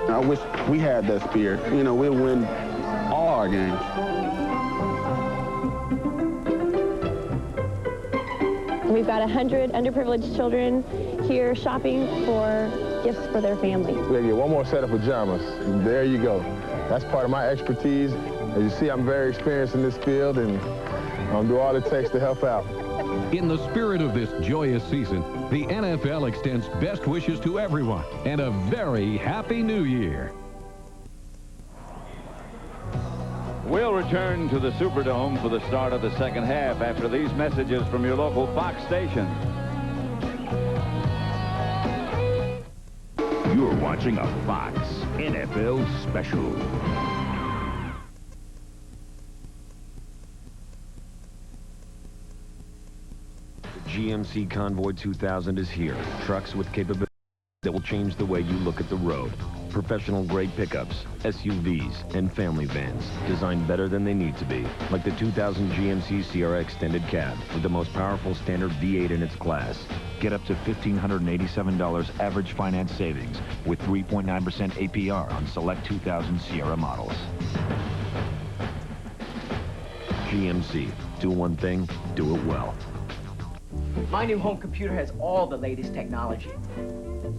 I wish we had that spirit. You know, we'll win all our games. We've got 100 underprivileged children here shopping for gifts for their family. We'll get one more set of pajamas. There you go. That's part of my expertise. As you see, I'm very experienced in this field, and I'll do all it takes to help out. In the spirit of this joyous season, the NFL extends best wishes to everyone and a very happy new year. We'll return to the Superdome for the start of the second half after these messages from your local Fox station. You're watching a Fox NFL special. GMC Convoy 2000 is here. Trucks with capabilities that will change the way you look at the road. Professional-grade pickups, SUVs, and family vans, designed better than they need to be, like the 2000 GMC Sierra Extended Cab, with the most powerful standard V8 in its class. Get up to $1,587 average finance savings with 3.9% APR on select 2000 Sierra models. GMC. Do one thing, do it well. My new home computer has all the latest technology.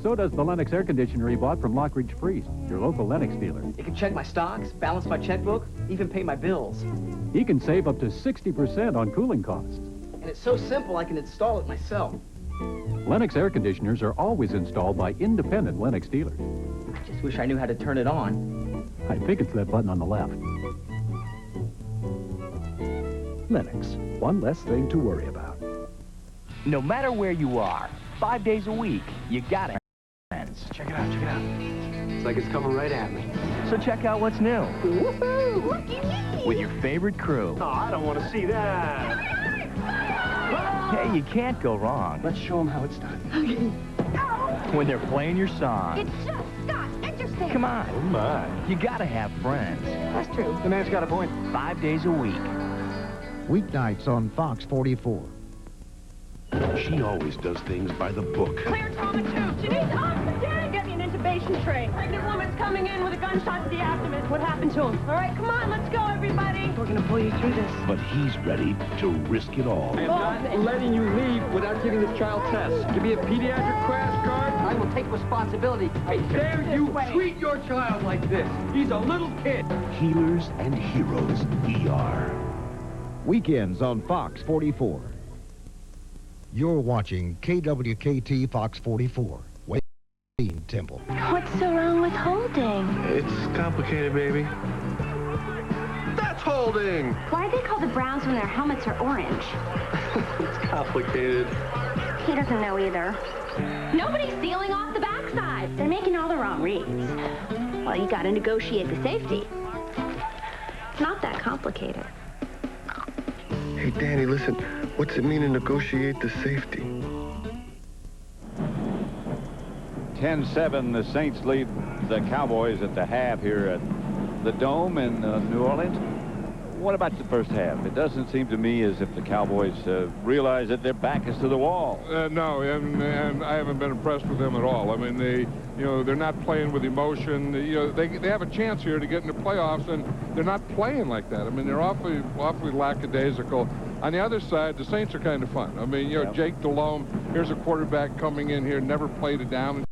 So does the Lennox air conditioner he bought from Lockridge Priest, your local Lennox dealer. It can check my stocks, balance my checkbook, even pay my bills. He can save up to 60% on cooling costs. And it's so simple I can install it myself. Lennox air conditioners are always installed by independent Lennox dealers. I just wish I knew how to turn it on. I think it's that button on the left. Lennox, one less thing to worry about. No matter where you are, 5 days a week, you gotta have friends. Check it out, check it out. It's like it's coming right at me. So check out what's new. Woohoo! Lucky me! With your favorite crew. Oh, I don't want to see that. Hey, you can't go wrong. Let's show them how it's done. When they're playing your song. It's just got interesting. Come on. Oh, my. You gotta have friends. That's true. The man's got a point. 5 days a week. Weeknights on Fox 44. She always does things by the book. Clear trauma tube. She needs oxygen. Get me an intubation tray. Pregnant woman's coming in with a gunshot to the abdomen. What happened to him? All right, come on, let's go, everybody. We're gonna pull you through this. But he's ready to risk it all. I am not letting you leave without giving this child tests. Give me a pediatric crash card. I will take responsibility. I dare you treat your child like this. He's a little kid. Healers and Heroes ER. Weekends on Fox 44. You're watching KWKT Fox 44. Wayne Temple. What's so wrong with holding? It's complicated, baby. That's holding! Why do they call the Browns when their helmets are orange? It's complicated. He doesn't know either. Nobody's sealing off the backside. They're making all the wrong reads. Well, you gotta negotiate the safety. It's not that complicated. Hey, Danny, listen. What's it mean to negotiate the safety? 10-7, the Saints lead the Cowboys at the half here at the Dome in New Orleans. What about the first half? It doesn't seem to me as if the Cowboys realize that their back is to the wall. No, and I haven't been impressed with them at all. I mean, they're not playing with emotion. They have a chance here to get into playoffs, and they're not playing like that. I mean, they're awfully lackadaisical. On the other side, the Saints are kind of fun. I mean, Jake Delhomme, here's a quarterback coming in here, never played it down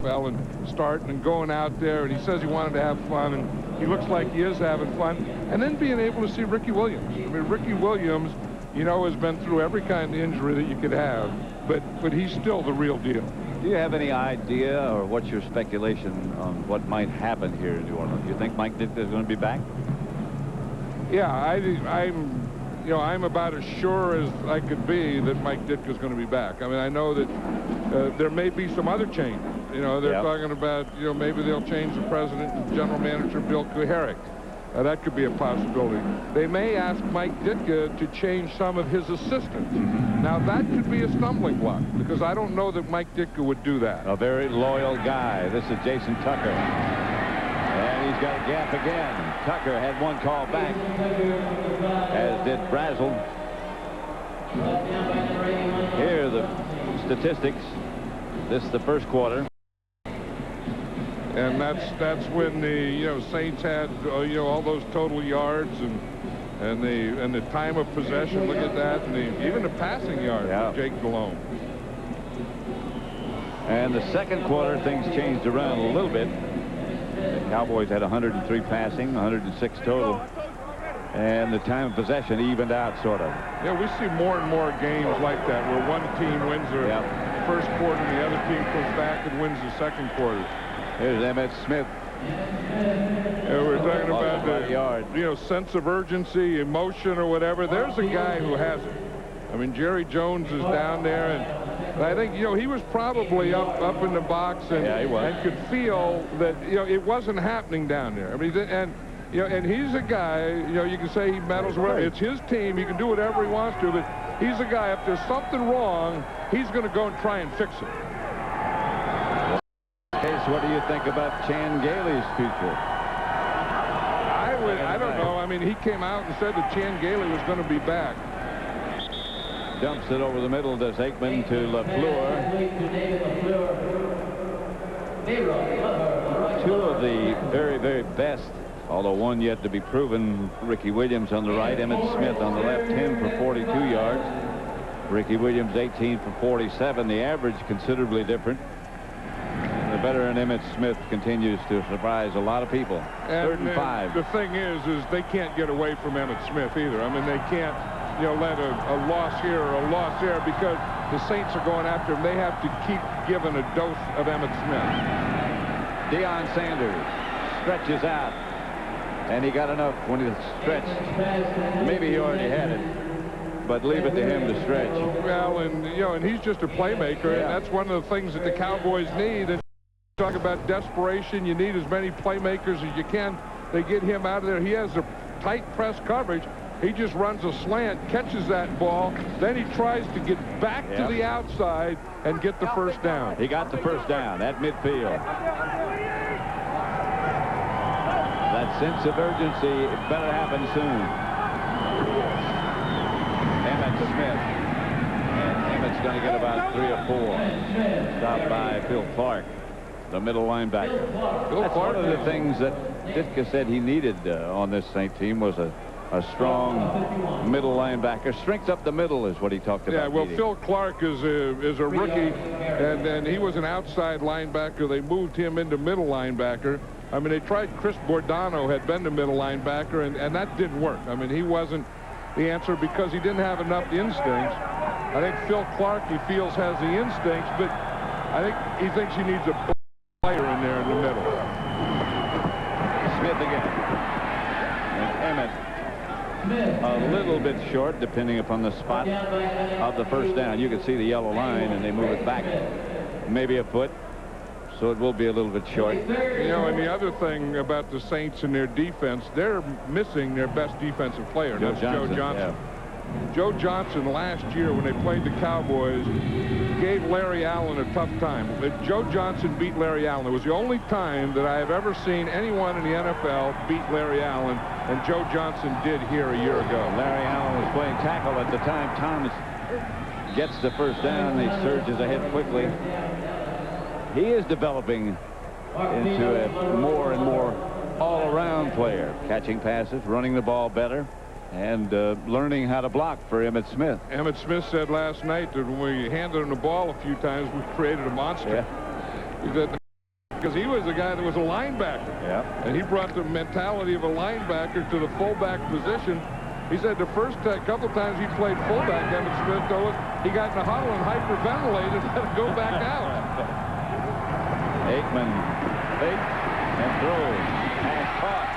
and starting and going out there, and he says he wanted to have fun, and he looks like he is having fun. And then being able to see Ricky Williams. I mean, Ricky Williams, has been through every kind of injury that you could have, but he's still the real deal. Do you have any idea, or what's your speculation on what might happen here in New Orleans? Do you think Mike Ditka is going to be back? Yeah, I'm about as sure as I could be that Mike Ditka is going to be back. I mean, I know that there may be some other changes. They're talking about, maybe they'll change the president and general manager, Bill Kuharich. That could be a possibility. They may ask Mike Ditka to change some of his assistants. Now, that could be a stumbling block, because I don't know that Mike Ditka would do that. A very loyal guy. This is Jason Tucker. And he's got a gap again. Tucker had one call back, as did Brazel. Here are the statistics. This is the first quarter. And that's when the Saints had all those total yards and the time of possession. Look at that, and even the passing yards. Yeah. Jake Delhomme. And the second quarter, things changed around a little bit. The Cowboys had 103 passing, 106 total. And the time of possession evened out, sort of. Yeah, we see more and more games like that where one team wins the first quarter and the other team comes back and wins the second quarter. Here's Emmitt Smith. Yeah, we're talking about the sense of urgency, emotion, or whatever. There's a guy who has it. I mean, Jerry Jones is down there, and I think he was probably up in the box and could feel that it wasn't happening down there. I mean, and he's a guy, you can say he meddles whatever. It's his team. He can do whatever he wants to, but he's a guy, if there's something wrong, he's going to go and try and fix it. Case, what do you think about Chan Gailey's future? I don't know. I mean, he came out and said that Chan Gailey was going to be back. Dumps it over the middle, does Aikman to LaFleur. Two of the very, very best, although one yet to be proven. Ricky Williams on the right, Emmitt Smith on the left, 10 for 42 yards. Ricky Williams 18 for 47. The average considerably different. The veteran Emmitt Smith continues to surprise a lot of people. And 3rd and 5. The thing is they can't get away from Emmitt Smith either. I mean, they can't let a loss here or a loss there, because the Saints are going after him. They have to keep giving a dose of Emmitt Smith. Deion Sanders stretches out, and he got enough when he stretched. Maybe he already had it, but leave it to him to stretch. Well, and he's just a playmaker, and that's one of the things that the Cowboys need. And talk about desperation, you need as many playmakers as you can. They get him out of there. He has a tight press coverage. He just runs a slant, catches that ball, then he tries to get back to the outside and get the first down. He got the first down at midfield. That sense of urgency, it better happen soon. Emmitt Smith. And Emmitt's going to get about 3 or 4. Stopped by Phil Clark, the middle linebacker. That's one of the things that Ditka said he needed on this Saint team was a strong middle linebacker. Strength up the middle is what he talked about. Yeah, well, needing. Phil Clark is a rookie, and he was an outside linebacker. They moved him into middle linebacker. I mean, they tried Chris Bordano, had been the middle linebacker, and that didn't work. I mean, he wasn't the answer because he didn't have enough instincts. I think Phil Clark, he feels, has the instincts, but I think he thinks he needs a player in there in the middle. Smith again. And Emmitt a little bit short, depending upon the spot of the first down. You can see the yellow line, and they move it back maybe a foot, so it will be a little bit short. And the other thing about the Saints and their defense, they're missing their best defensive player. That's Joe Johnson. Yeah. Joe Johnson last year, when they played the Cowboys, gave Larry Allen a tough time. Joe Johnson beat Larry Allen. It was the only time that I have ever seen anyone in the NFL beat Larry Allen, and Joe Johnson did here a year ago. Larry Allen was playing tackle at the time. Thomas gets the first down. He surges ahead quickly. He is developing into a more and more all-around player, catching passes, running the ball better, and learning how to block for Emmitt Smith. Emmitt Smith said last night that when we handed him the ball a few times, we created a monster. Yeah. He said, because he was a guy that was a linebacker. Yeah. And he brought the mentality of a linebacker to the fullback position. He said the first couple times he played fullback, Emmitt Smith, though, he got in the huddle and hyperventilated and had to go back out. Aikman fakes and throws. Pass caught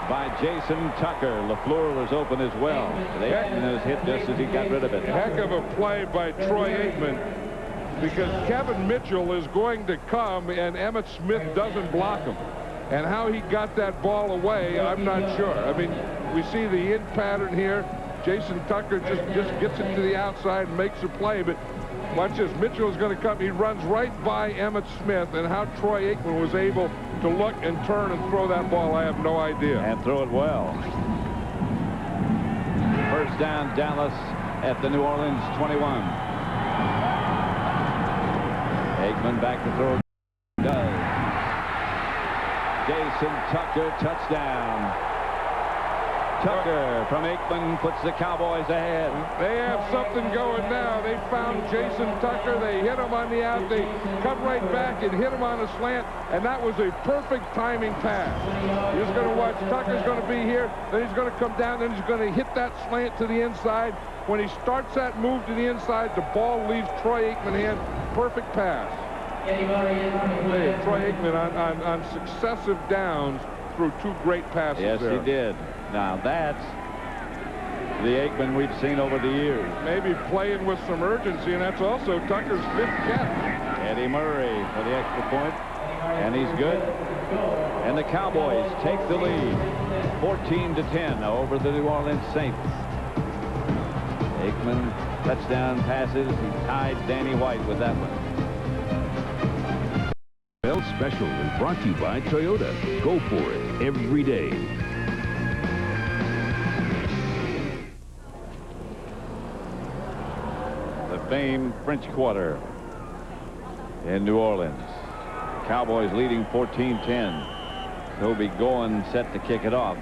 by Jason Tucker. LaFleur was open as well. Aikman was hit just as he got rid of it. Heck of a play by Troy Aikman, because Kevin Mitchell is going to come and Emmitt Smith doesn't block him. And how he got that ball away, I'm not sure. I mean, we see the in pattern here. Jason Tucker just gets it to the outside and makes a play, but watch this. Mitchell is going to come. He runs right by Emmitt Smith, and how Troy Aikman was able to look and turn and throw that ball, I have no idea. And throw it well. First down, Dallas at the New Orleans 21. Aikman back to throw. Does. Jason Tucker, touchdown. Tucker from Aikman puts the Cowboys ahead. They have something going now. They found Jason Tucker. They hit him on the out. They come right back and hit him on a slant, and that was a perfect timing pass. You're just going to watch. Tucker's going to be here. Then he's going to come down. Then he's going to hit that slant to the inside. When he starts that move to the inside, the ball leaves Troy Aikman hand. Perfect pass. Troy Aikman on successive downs threw two great passes. Yes, there. he did. Now that's the Aikman we've seen over the years. Maybe playing with some urgency, and that's also Tucker's 5th catch. Eddie Murray for the extra point, and he's good. And the Cowboys take the lead, 14-10 over the New Orleans Saints. Aikman touchdown passes. He tied Danny White with that one. Bell Special is brought to you by Toyota. Go for it every day. The famed French Quarter in New Orleans. Cowboys leading 14-10. Toby Goen set to kick it off.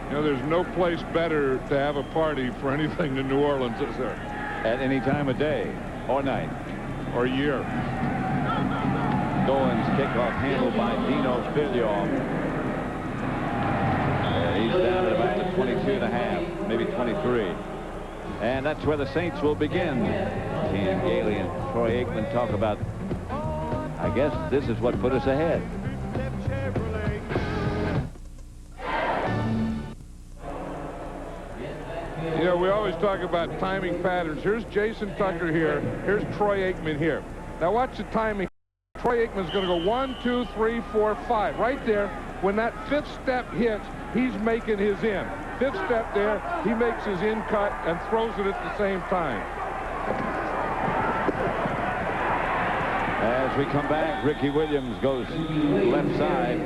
You know, there's no place better to have a party for anything than New Orleans, is there? At any time of day or night. Or year. Goen's kickoff handled by Dino Filion. He's down at about the 22.5, maybe 23. And that's where the Saints will begin. Ken Gailey and Troy Aikman talk about, I guess this is what put us ahead. You know, we always talk about timing patterns. Here's Jason Tucker here. Here's Troy Aikman here. Now watch the timing. Troy Aikman's going to go 1, 2, 3, 4, 5. Right there, when that 5th step hits, he's making his in. 5th step there, he makes his in cut and throws it at the same time. As we come back, Ricky Williams goes left side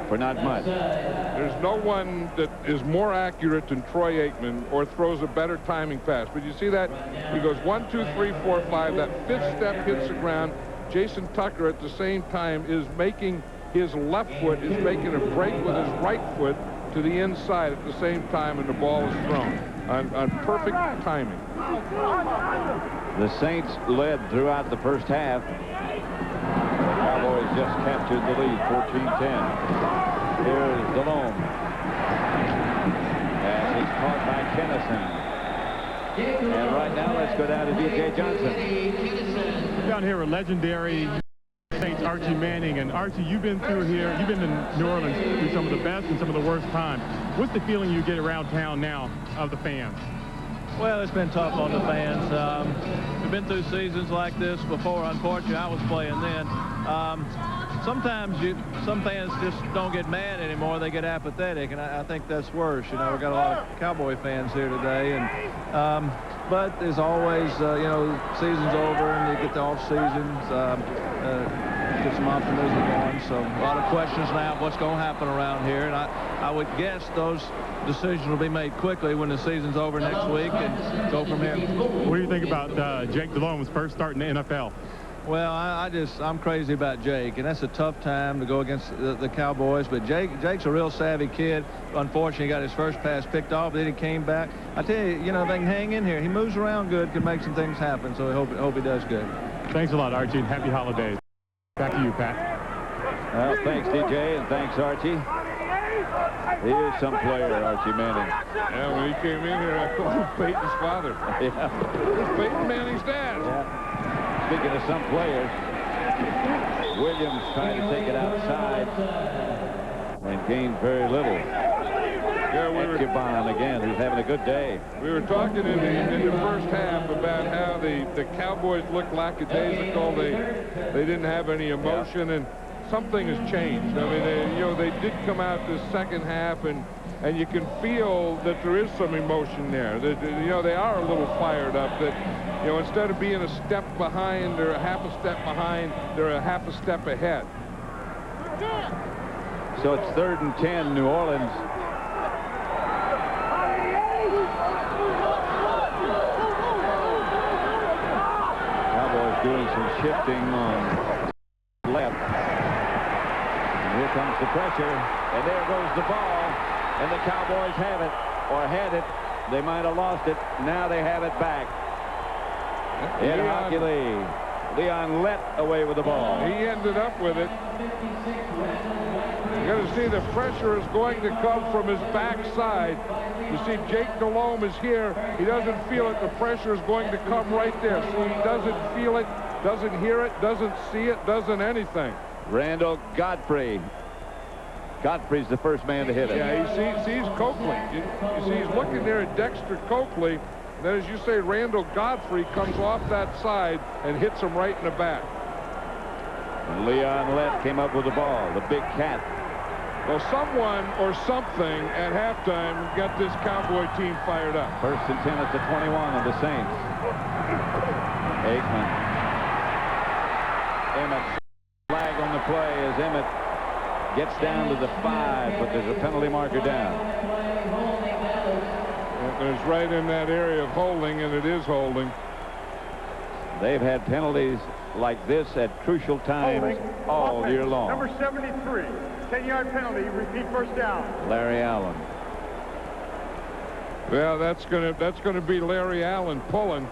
for not much. There's no one that is more accurate than Troy Aikman or throws a better timing pass. But you see that? He goes 1, 2, 3, 4, 5. That 5th step hits the ground. Jason Tucker at the same time is making his left foot, is making a break with his right foot to the inside at the same time, and the ball is thrown on perfect timing. The Saints led throughout the first half. The Cowboys just captured the lead, 14-10. Here's Delhomme. Pass is caught by Kennison. And right now, let's go down to D.J. Johnson. Down here with legendary Saints Archie Manning. And Archie, you've been through here. You've been in New Orleans through some of the best and some of the worst times. What's the feeling you get around town now of the fans? Well, it's been tough on the fans. We've been through seasons like this before. Unfortunately, I was playing then. Sometimes some fans just don't get mad anymore. They get apathetic, and I think that's worse. You know, we've got a lot of Cowboy fans here today, and but as always, you know, season's over, and you get the off seasons, get some optimism going. So a lot of questions now of what's going to happen around here, and I would guess those decisions will be made quickly when the season's over next week and go from here. What do you think about Jake Delhomme's first start in the NFL? Well, I'm crazy about Jake, and that's a tough time to go against the Cowboys. But Jake's a real savvy kid. Unfortunately, he got his first pass picked off, then he came back. I tell you, you know, if they can hang in here, he moves around good, can make some things happen. So I hope he does good. Thanks a lot, Archie, and happy holidays. Back to you, Pat. Well, thanks, DJ, and thanks, Archie. He is some player, Archie Manning. Yeah, when he came in here, I called him Peyton's father. Yeah. It's Peyton Manning's dad. Yeah. Speaking of some players, Williams trying to take it outside and gained very little. Yeah, Ecubon again, who's having a good day. We were talking in the first half about how the Cowboys looked lackadaisical. They didn't have any emotion, and something has changed. I mean, they did come out this second half, and you can feel that there is some emotion there. That, they are a little fired up. That, instead of being a step behind, they're a half a step behind. They're a half a step ahead. So it's 3rd and 10, New Orleans. Cowboys doing some shifting on left. Here comes the pressure, and there goes the ball, and the Cowboys have it, or had it. They might have lost it. Now they have it back. Ed Hockley. Leon let away with the ball. He ended up with it. You're going to see the pressure is going to come from his backside. You see Jake Delhomme is here. He doesn't feel it. The pressure is going to come right there. See, he doesn't feel it, doesn't hear it, doesn't see it, doesn't anything. Randall Godfrey. Godfrey's the first man to hit him. Yeah, he sees Coakley. You see he's looking there at Dexter Coakley. And then, as you say, Randall Godfrey comes off that side and hits him right in the back. And Leon Lett came up with the ball, the big cat. Well, someone or something at halftime got this Cowboy team fired up. 1st and 10 at the 21 of the Saints. Aikman. Emmett. Flag on the play as Emmett gets down to the 5, but there's a penalty marker down. There's right in that area of holding, and it is holding. They've had penalties like this at crucial times all year long. Number 73, 10-yard penalty, repeat first down. Larry Allen. Well, that's gonna be Larry Allen pulling,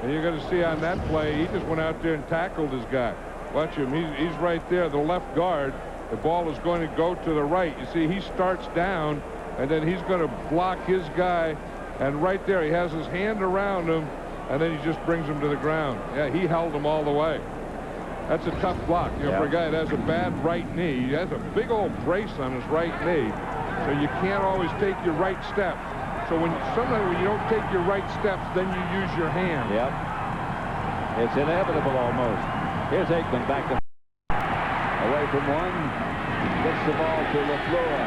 and you're gonna see on that play he just went out there and tackled his guy. Watch him. He's right there, the left guard. The ball is going to go to the right. You see, he starts down, and then he's going to block his guy, and right there he has his hand around him, and then he just brings him to the ground. Yeah, he held him all the way. That's a tough block, you know, for a guy that has a bad right knee. He has a big old brace on his right knee, so you can't always take your right step. So sometimes when you don't take your right steps, then you use your hand. Yep. It's inevitable almost. Here's Aikman back to away from one. Gets the ball to LaFleur.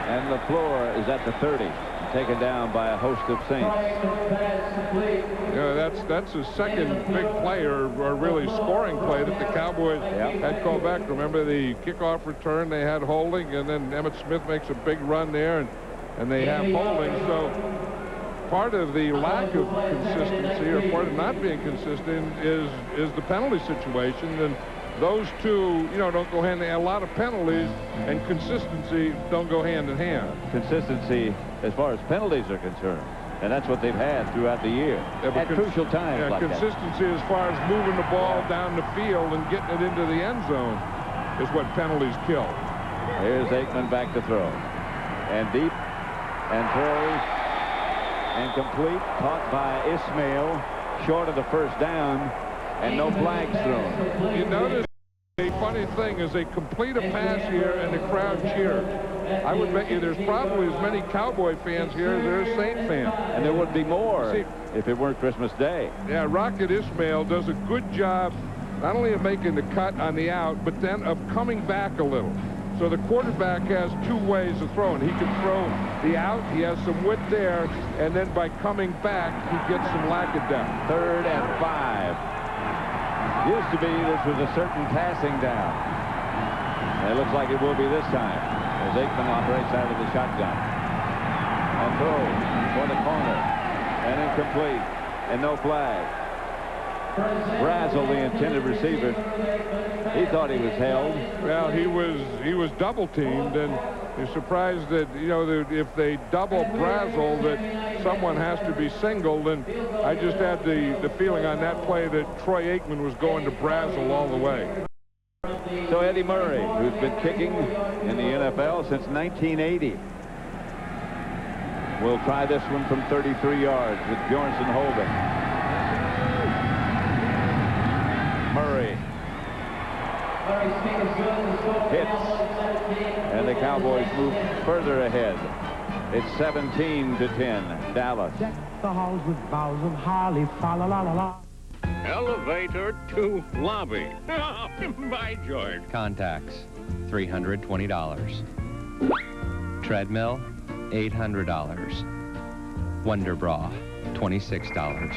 And LaFleur is at the 30. Taken down by a host of Saints. Yeah, that's his second big play or really scoring play that the Cowboys had called back. Remember the kickoff return, they had holding, and then Emmitt Smith makes a big run there, and they have holding. So part of the lack of consistency or part of not being consistent is the penalty situation, and those two, you know, don't go hand in hand. A lot of penalties and consistency don't go hand in hand. Consistency as far as penalties are concerned, and that's what they've had throughout the year at crucial times. Yeah, like consistency as far as moving the ball down the field and getting it into the end zone is what penalties kill. Here's Aikman back to throw, and deep, and throws, and complete, caught by Ismail, short of the first down, and no flags thrown. You notice a funny thing is they complete a pass here and the crowd cheers. I would bet you there's probably as many Cowboy fans here as there are Saint fans. And there would be more if it weren't Christmas Day. Yeah, Rocket Ismail does a good job not only of making the cut on the out, but then of coming back a little. So the quarterback has two ways of throwing. He can throw the out, he has some width there, and then by coming back, he gets some lackadaisical. 3rd and 5. Used to be this was a certain passing down. And it looks like it will be this time as Aikman operates out of the shotgun. And throws for the corner. And incomplete. And no flag. Brazel, the intended receiver, he thought he was held. Well, he was double teamed, and you're surprised that, you know, that if they double Brazel that someone has to be singled, and I just had the feeling on that play that Troy Aikman was going to Brazel all the way. So Eddie Murray, who's been kicking in the NFL since 1980, will try this one from 33 yards with Bjornsson holding. Murray hits, and the Cowboys move further ahead. It's 17-10, Dallas. Deck the halls with boughs of holly, fa la la la la. Elevator to lobby. By George. Contacts, $320. Treadmill, $800. Wonder Bra, $26.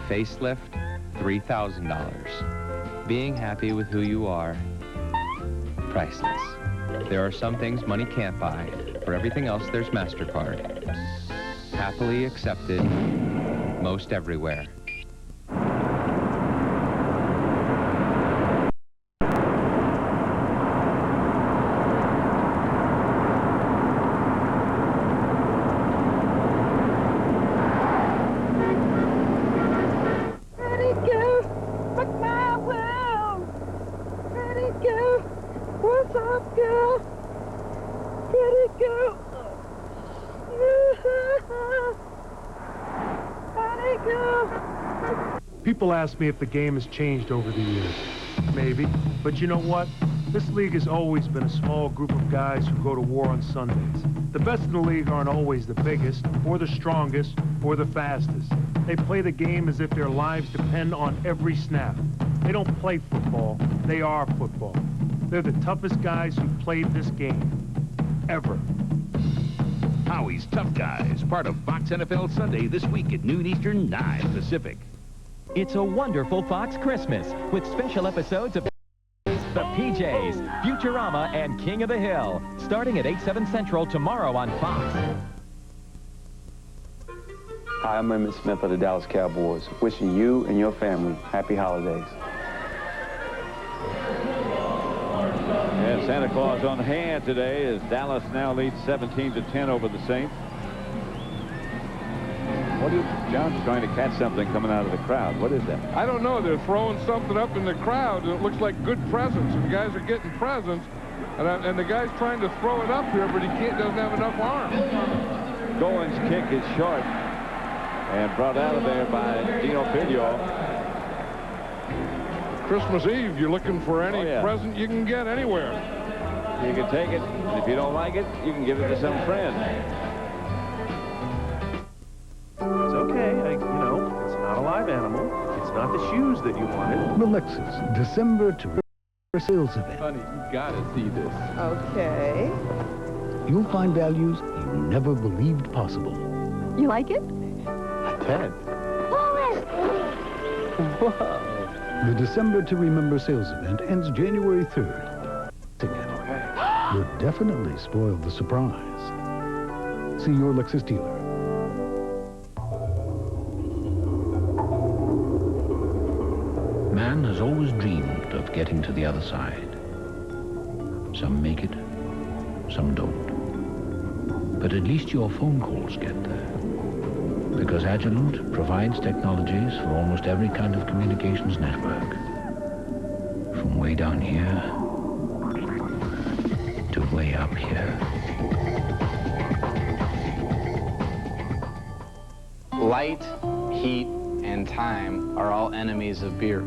Facelift, $3,000. Being happy with who you are, priceless. There are some things money can't buy. For everything else, there's MasterCard. Happily accepted most everywhere. up, girl. Pretty girl. Pretty girl. People ask me if the game has changed over the years. Maybe. But you know what? This league has always been a small group of guys who go to war on Sundays. The best in the league aren't always the biggest, or the strongest, or the fastest. They play the game as if their lives depend on every snap. They don't play football. They are football. They're the toughest guys who played this game. Ever. Howie's Tough Guys, part of Fox NFL Sunday this week at noon Eastern, 9 Pacific. It's a wonderful Fox Christmas with special episodes of The PJs, Futurama, and King of the Hill, starting at 8/7 Central tomorrow on Fox. Hi, I'm Emmitt Smith of the Dallas Cowboys, wishing you and your family happy holidays. And Santa Claus on hand today as Dallas now leads 17-10 over the Saints. What is John's trying to catch something coming out of the crowd? What is that? I don't know. They're throwing something up in the crowd, and it looks like good presents. And the guys are getting presents, and the guy's trying to throw it up here, but he doesn't have enough arm. Goins' kick is short and brought out of there by Dino Filio. Christmas Eve, you're looking for any present you can get anywhere. You can take it, and if you don't like it, you can give it to some friend. It's okay. You know, it's not a live animal. It's not the shoes that you wanted. The Lexus December to sales event. Honey, you gotta see this. Okay. You'll find values you never believed possible. You like it? 10. The December to Remember sales event ends January 3rd. You'll definitely spoil the surprise. See your Lexus dealer. Man has always dreamed of getting to the other side. Some make it, some don't. But at least your phone calls get there. Because Agilent provides technologies for almost every kind of communications network. From way down here to way up here. Light, heat, and time are all enemies of beer.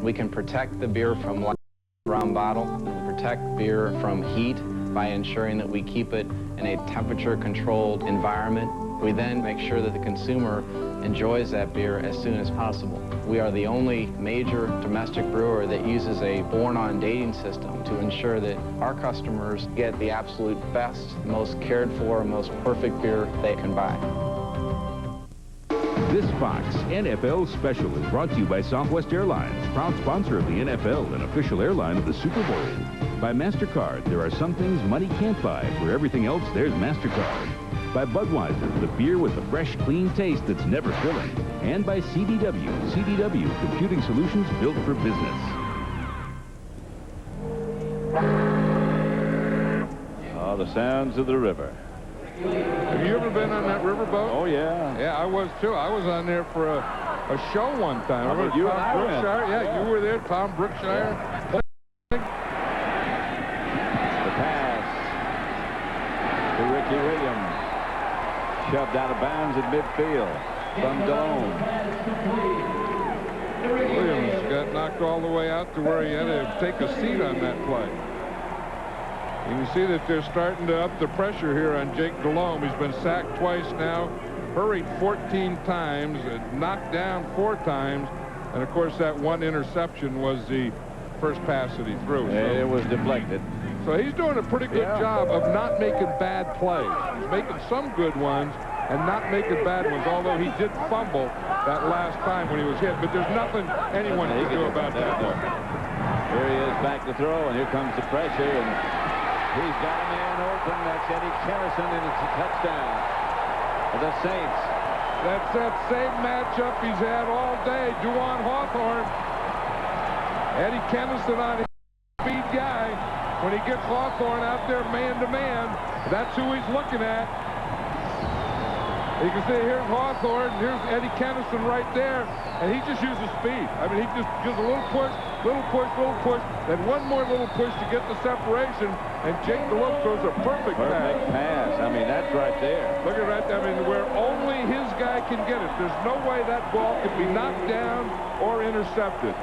We can protect the beer from light rum bottle, and protect beer from heat by ensuring that we keep it in a temperature-controlled environment. We then make sure that the consumer enjoys that beer as soon as possible. We are the only major domestic brewer that uses a born-on dating system to ensure that our customers get the absolute best, most cared for, most perfect beer they can buy. This Fox NFL special is brought to you by Southwest Airlines, proud sponsor of the NFL and official airline of the Super Bowl. By MasterCard, there are some things money can't buy. For everything else, there's MasterCard. By Budweiser, the beer with the fresh, clean taste that's never filling. And by CDW. CDW, computing solutions built for business. Oh, the sounds of the river. Have you ever been on that riverboat? Oh, yeah. Yeah, I was, too. I was on there for a show one time. Oh, Remember you Tom and I went. Brookshire? Yeah, you were there, Tom Brookshire. The pass to Ricky Williams. Shoved out of bounds at midfield from Delone. Williams got knocked all the way out to where he had to take a seat on that play. You can see that they're starting to up the pressure here on Jake Delhomme. He's been sacked twice now, hurried 14 times, knocked down 4 times, and of course that one interception was the first pass that he threw. It was deflected. So he's doing a pretty good job of not making bad plays. He's making some good ones and not making bad ones, although he did fumble that last time when he was hit. But there's nothing anyone can do about that. Here he is back to throw, and here comes the pressure, and he's got a man open. That's Eddie Kennison, and it's a touchdown for the Saints. That's that same matchup he's had all day. Duan Hawthorne. Eddie Kennison on his speed guy. When he gets Hawthorne out there man-to-man, that's who he's looking at. You can see here's Hawthorne, here's Eddie Kennison right there, and he just uses speed. I mean, he just gives a little push, then one more little push to get the separation, and Jake DeLope throws a perfect pass. I mean, that's right there. Look at right there. I mean, where only his guy can get it. There's no way that ball can be knocked down or intercepted.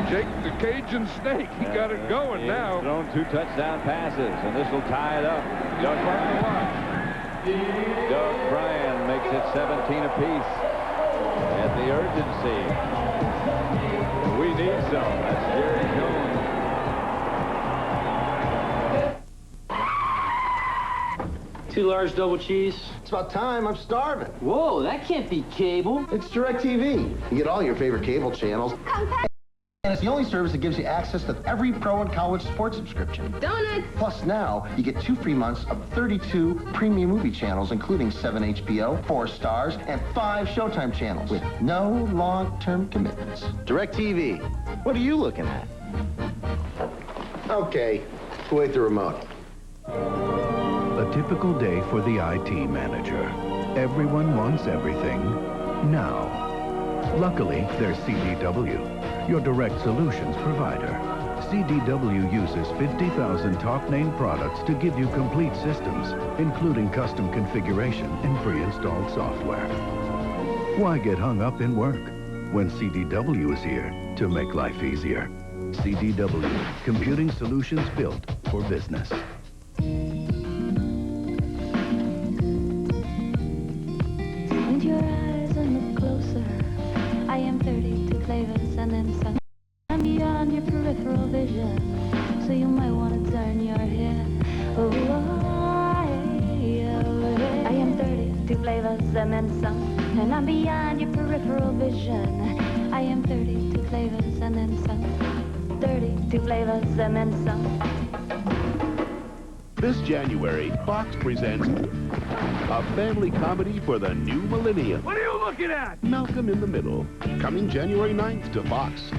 Jake the Cajun Snake, he got it going now. He's thrown 2 touchdown passes, and this will tie it up. Doug Bryan makes it 17 apiece. At the urgency. We need some. That's Jerry Jones. 2 large double cheese. It's about time. I'm starving. Whoa, that can't be cable. It's DirecTV. You get all your favorite cable channels. And it's the only service that gives you access to every pro and college sports subscription. Donuts! Plus now, you get 2 free months of 32 premium movie channels, including 7 HBO, 4 Stars, and 5 Showtime channels, with no long-term commitments. DirecTV. What are you looking at? Okay, who ate the remote? A typical day for the IT manager. Everyone wants everything now. Luckily, there's CDW, your direct solutions provider. CDW uses 50,000 top-name products to give you complete systems, including custom configuration and pre-installed software. Why get hung up in work when CDW is here to make life easier? CDW, computing solutions built for business. Squint your eyes and look closer. I am 32 flavors and then some. I'm beyond your peripheral vision, so you might want to turn your head. Oh, I am 32 flavors and then some. And I'm beyond your peripheral vision. I am 32 flavors and then some. 32 flavors and then some. This January, Fox presents a family comedy for the new millennium. What are you looking at? Malcolm in the Middle, coming January 9th to Fox.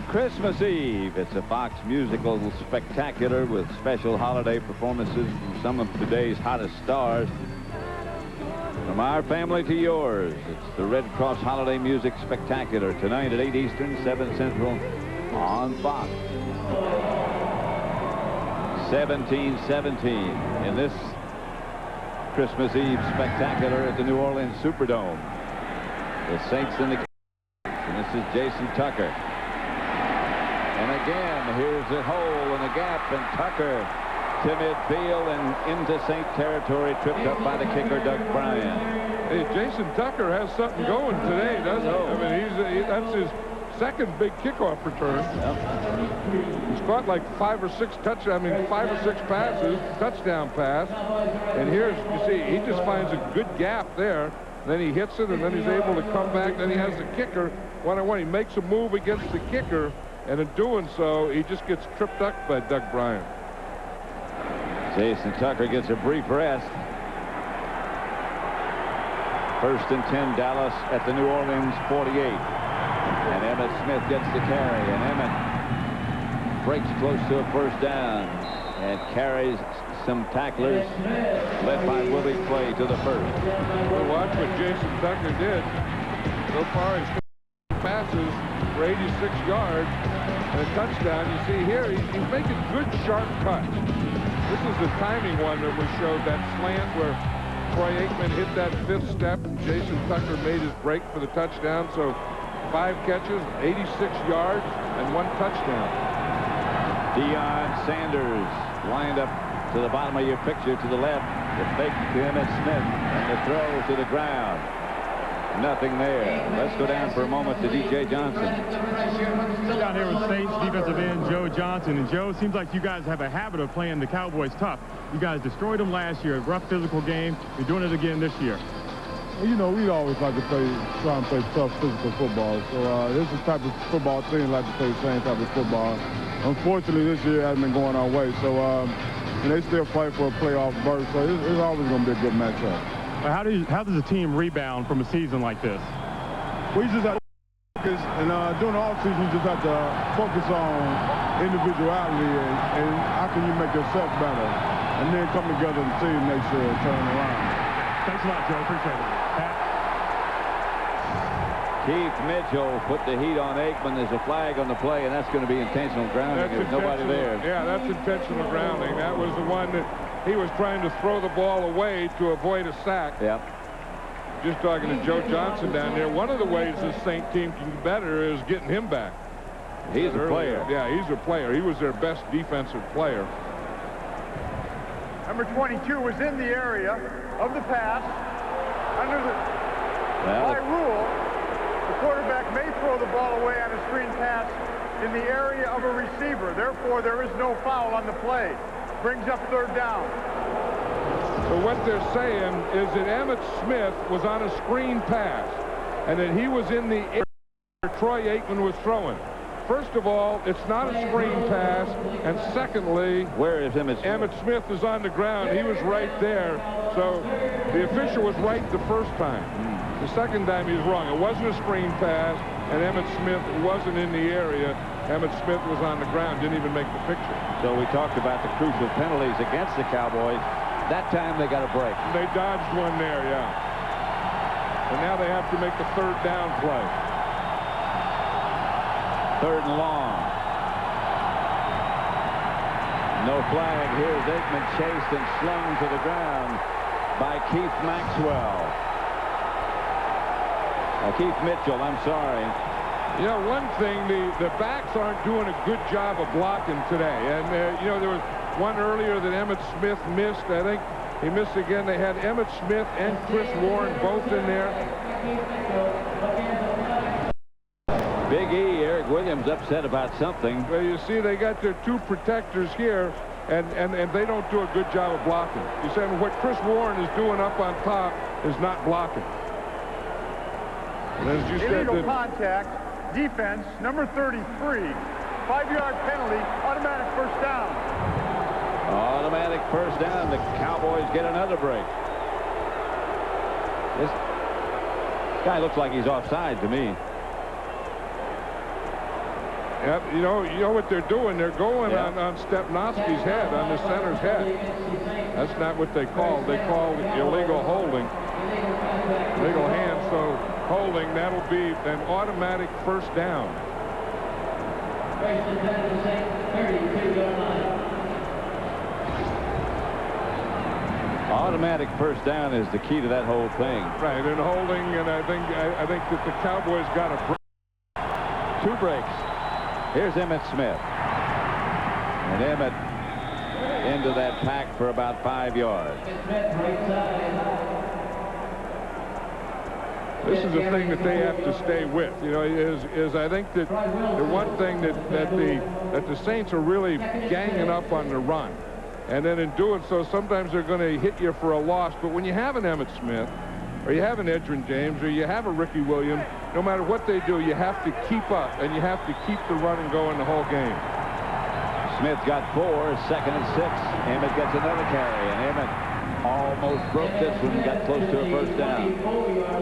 Christmas Eve. It's a Fox musical spectacular with special holiday performances from some of today's hottest stars. From our family to yours, it's the Red Cross Holiday Music Spectacular tonight at 8 Eastern, 7 Central on Fox. 17-17 in this Christmas Eve spectacular at the New Orleans Superdome. The Saints in the and this is Jason Tucker. And again, here's a hole and a gap, and Tucker to midfield and into Saint territory, tripped up by the kicker, Doug Bryan. Hey, Jason Tucker has something going today, doesn't he? I mean, that's his second big kickoff return. Yep. He's caught like 5 or 6 passes, touchdown pass. And here's, you see, he just finds a good gap there. Then he hits it, and then he's able to come back. Then he has the kicker one-on-one. He makes a move against the kicker, and in doing so, he just gets tripped up by Doug Bryan. Jason Tucker gets a brief rest. 1st and 10, Dallas at the New Orleans 48. And Emmitt Smith gets the carry, and Emmitt breaks close to a 1st down and carries some tacklers led by Willie Clay to the 1st. Well, watch what Jason Tucker did. So far, he's passes for 86 yards and a touchdown. You see here, he's making good, sharp cuts. This is the timing one that we showed, that slant where Troy Aikman hit that 5th step. Jason Tucker made his break for the touchdown. So 5 catches, 86 yards, and 1 touchdown. Deion Sanders lined up to the bottom of your picture to the left. The fake to Emmitt Smith and the throw to the ground. Nothing there. Let's go down for a moment to D.J. Johnson. Down here with Saints defensive end Joe Johnson. And Joe, seems like you guys have a habit of playing the Cowboys tough. You guys destroyed them last year, a rough physical game. You're doing it again this year. Well, you know, we always like to try and play tough physical football. So this is the type of football team like to play the same type of football. Unfortunately, this year hasn't been going our way. So and they still fight for a playoff berth. So it's always going to be a good matchup. How does a team rebound from a season like this? We just have to focus, and during the offseason, you just have to focus on individuality and how can you make yourself better, and then come together and team make sure it turn around. Thanks a lot, Joe. Appreciate it. Pat? Keith Mitchell put the heat on Aikman. There's a flag on the play, and that's going to be intentional grounding. There's nobody there. Yeah, that's intentional grounding. That was the one that he was trying to throw the ball away to avoid a sack. Yep. Just talking to Joe Johnson down there. One of the ways this Saint team can do better is getting him back. He's a player. Yeah, he's a player. He was their best defensive player. Number 22 was in the area of the pass. Under the by rule, the quarterback may throw the ball away on a screen pass in the area of a receiver. Therefore, there is no foul on the play. Brings up third down. So what they're saying is that Emmitt Smith was on a screen pass and that he was in the area where Troy Aikman was throwing. First of all, it's not a screen pass, and secondly, where is Emmitt Smith? Emmitt Smith is on the ground. He was right there. So the official was right the first time. The second time he was wrong. It wasn't a screen pass, and Emmitt Smith wasn't in the area. Emmitt Smith was on the ground, didn't even make the picture. So we talked about the crucial penalties against the Cowboys. That time they got a break. They dodged one there, yeah. And now they have to make the third down play. Third and long. No flag. Here's Aikman chased and slung to the ground by Keith Maxwell. Keith Mitchell, I'm sorry. You know, one thing, the backs aren't doing a good job of blocking today. And, you know, there was one earlier that Emmitt Smith missed. I think he missed again. They had Emmitt Smith and Chris Warren both in there. Big E, Eric Williams upset about something. Well, you see, they got their two protectors here, and they don't do a good job of blocking. You say what Chris Warren is doing up on top is not blocking. And as you said, illegal contact, defense, number 33, 5-yard penalty, automatic first down. Automatic first down. The Cowboys get another break. This guy looks like he's offside to me. Yep, you know what they're doing? They're going on Stepnoski's head, on the center's head. That's not what they call. They call illegal holding. Illegal hand, so holding, that'll be an automatic first down. Automatic first down is the key to that whole thing. Right, and holding, and I think that the Cowboys got a break. 2 breaks. Here's Emmitt Smith. And Emmitt into that pack for about 5 yards. This is a thing that they have to stay with. You know, is I think that the one thing that the Saints are really ganging up on the run. And then in doing so, sometimes they're going to hit you for a loss. But when you have an Emmitt Smith, or you have an Edgerrin James, or you have a Ricky Williams, no matter what they do, you have to keep up, and you have to keep the running going the whole game. Smith got 4, 2nd and 6. Emmitt gets another carry, and Emmitt almost broke this one and got close to a first down.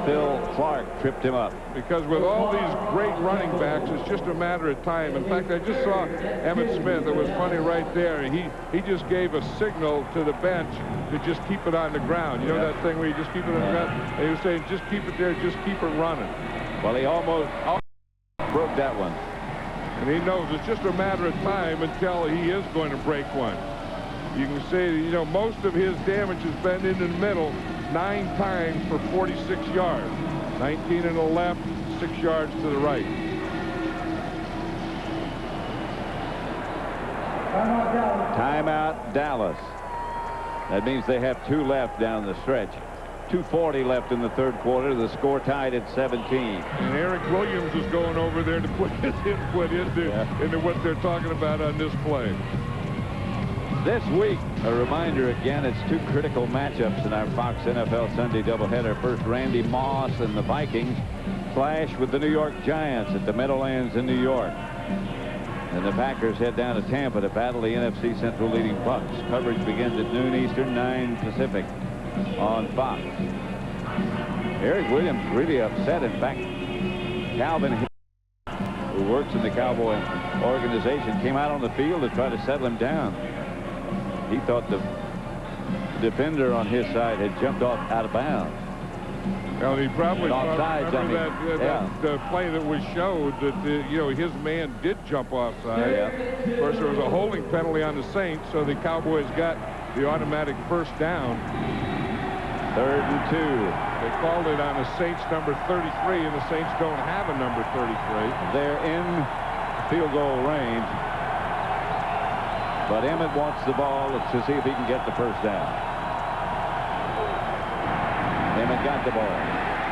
Phil Clark tripped him up. Because with all these great running backs, it's just a matter of time. In fact, I just saw Emmitt Smith. It was funny right there. He just gave a signal to the bench to just keep it on the ground. You know that thing where you just keep it on the ground? And he was saying, just keep it there, just keep it running. Well, he almost broke that one. And he knows it's just a matter of time until he is going to break one. You can see, you know, most of his damage has been in the middle, 9 times for 46 yards. 19 in the left, 6 yards to the right. Timeout, Dallas. That means they have 2 left down the stretch. 2:40 left in the third quarter. The score tied at 17. And Eric Williams is going over there to put his input into what they're talking about on this play. This week, a reminder again, it's 2 critical matchups in our Fox NFL Sunday doubleheader. First, Randy Moss and the Vikings clash with the New York Giants at the Meadowlands in New York. And the Packers head down to Tampa to battle the NFC Central leading Bucs. Coverage begins at noon Eastern, 9 Pacific on Fox. Eric Williams really upset. In fact, Calvin, who who works in the Cowboy organization, came out on the field to try to settle him down. He thought the defender on his side had jumped off out of bounds. Well, he probably offsides, remember that play that was showed that his man did jump offside. Yeah. Of course, there was a holding penalty on the Saints, so the Cowboys got the automatic first down. 3rd and 2. They called it on the Saints number 33, and the Saints don't have a number 33. They're in field goal range, but Emmett wants the ball to see if he can get the first down. Emmett got the ball,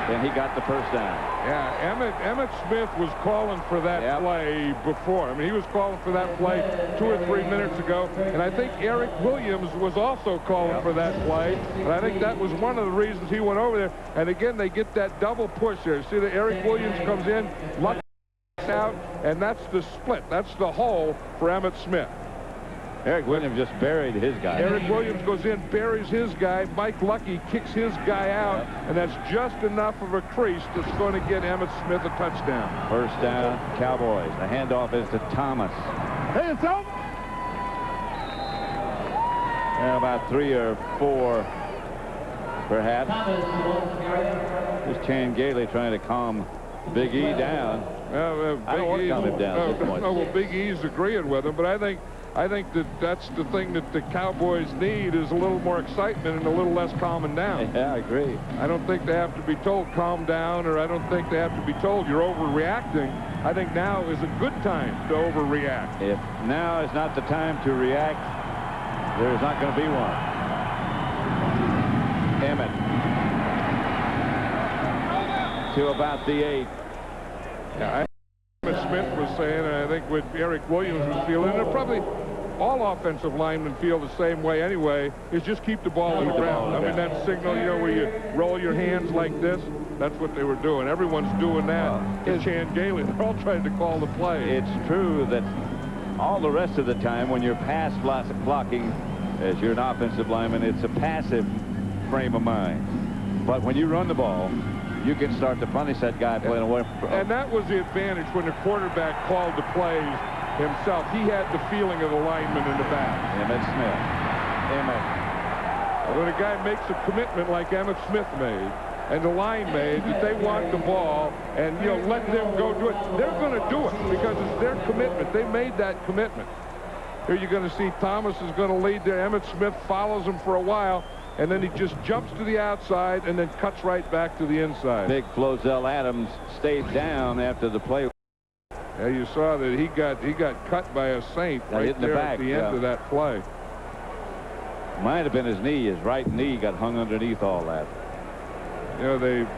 and he got the first down. Yeah, Emmett Smith was calling for that play before. I mean, he was calling for that play 2 or 3 minutes ago, and I think Eric Williams was also calling for that play, and I think that was one of the reasons he went over there. And again, they get that double push there. See that Eric Williams comes in, Lucky out, and that's the split. That's the hole for Emmett Smith. Eric Williams just buried his guy. Eric Williams goes in, buries his guy. Mike Lucky kicks his guy out, and that's just enough of a crease that's going to get Emmitt Smith a touchdown. First down, Cowboys. The handoff is to Thomas. Hey, it's out. About 3 or 4, perhaps. Just Chan Gailey trying to calm Big E down. I don't want to calm him down at this point. Well, Big E's agreeing with him, but I think that's the thing that the Cowboys need is a little more excitement and a little less calming down. Yeah, I agree. I don't think they have to be told calm down, or I don't think they have to be told you're overreacting. I think now is a good time to overreact. If now is not the time to react, there is not going to be one. Emmett to about the 8. Yeah, Emmitt Smith was saying, and I think what Eric Williams was feeling, and probably all offensive linemen feel the same way anyway, is just keep the ball in the ground. I mean, that signal, where you roll your hands like this, that's what they were doing. Everyone's doing that. And Chan Gailey, they're all trying to call the play. It's true that all the rest of the time when you're pass blocking, as you're an offensive lineman, it's a passive frame of mind. But when you run the ball, you can start to punish that guy playing away from. And that was the advantage when the quarterback called the plays himself. He had the feeling of the lineman in the back. Emmitt Smith. Emmett. When a guy makes a commitment like Emmitt Smith made, and the line made, that they want the ball, and let them go do it, they're going to do it because it's their commitment. They made that commitment. Here you're going to see Thomas is going to lead there. Emmitt Smith follows him for a while, and then he just jumps to the outside and then cuts right back to the inside. Big Flozell Adams stayed down after the play. Yeah, you saw that he got cut by a Saint right there at the end of that play. Might have been his knee. His right knee got hung underneath all that.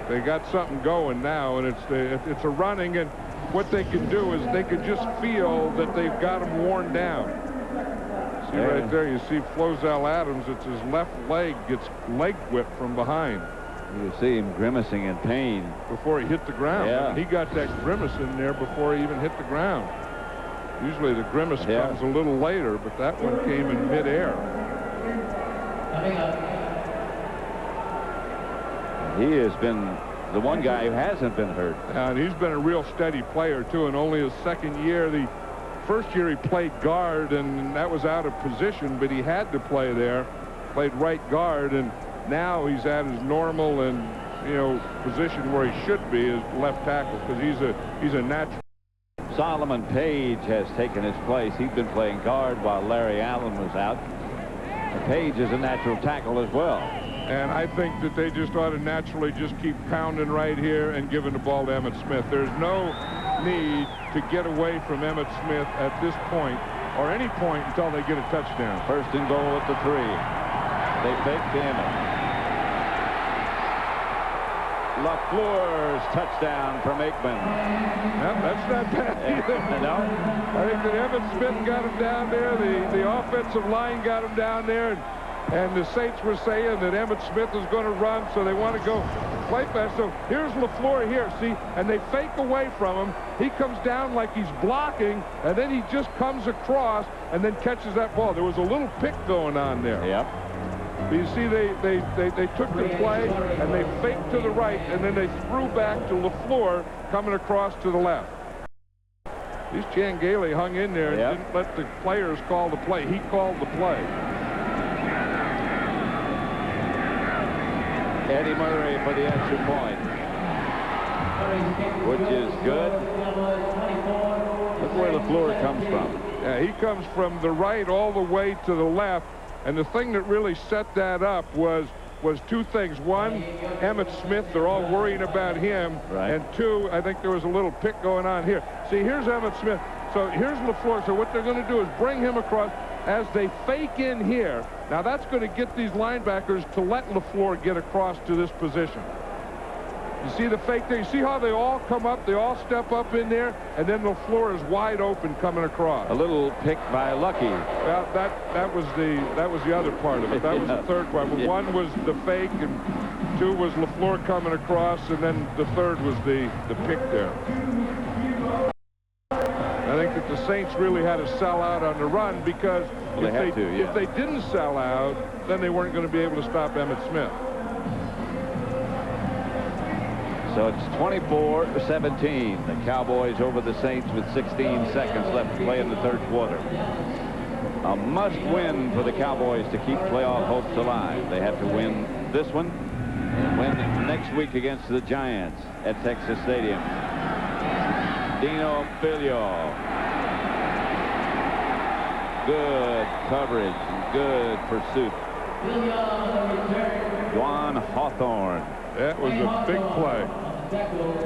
They got something going now, and it's a running, and what they can do is they can just feel that they've got him worn down. See right there, you see Flozell Adams, it's his left leg gets leg whipped from behind. You see him grimacing in pain. Before he hit the ground. Yeah. He got that grimace in there before he even hit the ground. Usually the grimace comes a little later, but that one came in midair. He has been the one guy who hasn't been hurt. And he's been a real steady player, too, in only his second year. The first year he played guard, and that was out of position, but he had to play there. Played right guard, and now he's at his normal and, position where he should be as left tackle, because he's a natural. Solomon Page has taken his place. He's been playing guard while Larry Allen was out. Page is a natural tackle as well. And I think that they just ought to naturally just keep pounding right here and giving the ball to Emmitt Smith. There's no need to get away from Emmitt Smith at this point, or any point until they get a touchdown. First and goal at the 3. They fake to Emmett. LaFleur's touchdown from Aikman. No, that's not bad either. No? I think that Emmitt Smith got him down there. The offensive line got him down there. And the Saints were saying that Emmitt Smith is going to run, so they want to go play fast. So here's LaFleur here, see? And they fake away from him. He comes down like he's blocking, and then he just comes across and then catches that ball. There was a little pick going on there. Yep. But you see, they took the play, and they faked to the right, and then they threw back to LaFleur coming across to the left. These Changale hung in there and didn't let the players call the play. He called the play. Eddie Murray for the extra point, which is good. Look where LaFleur comes from. Yeah, he comes from the right all the way to the left. And the thing that really set that up was two things. One, Emmitt Smith, they're all worrying about him. Right. And two, I think there was a little pick going on here. See, here's Emmitt Smith. So here's LaFleur. So what they're going to do is bring him across as they fake in here. Now that's going to get these linebackers to let LaFleur get across to this position. You see the fake there? You see how they all come up? They all step up in there, and then LaFleur is wide open coming across. A little pick by Lucky. Well, that was the other part of it. That was the third part. But one was the fake, and two was LaFleur coming across, and then the third was the pick there. I think that the Saints really had to sell out on the run because if they didn't sell out, then they weren't going to be able to stop Emmitt Smith. So it's 24-17. The Cowboys over the Saints with 16 seconds left to play in the third quarter. A must-win for the Cowboys to keep playoff hopes alive. They have to win this one and win next week against the Giants at Texas Stadium. Dino Filio. Good coverage and good pursuit. Juan Hawthorne. That was a big play.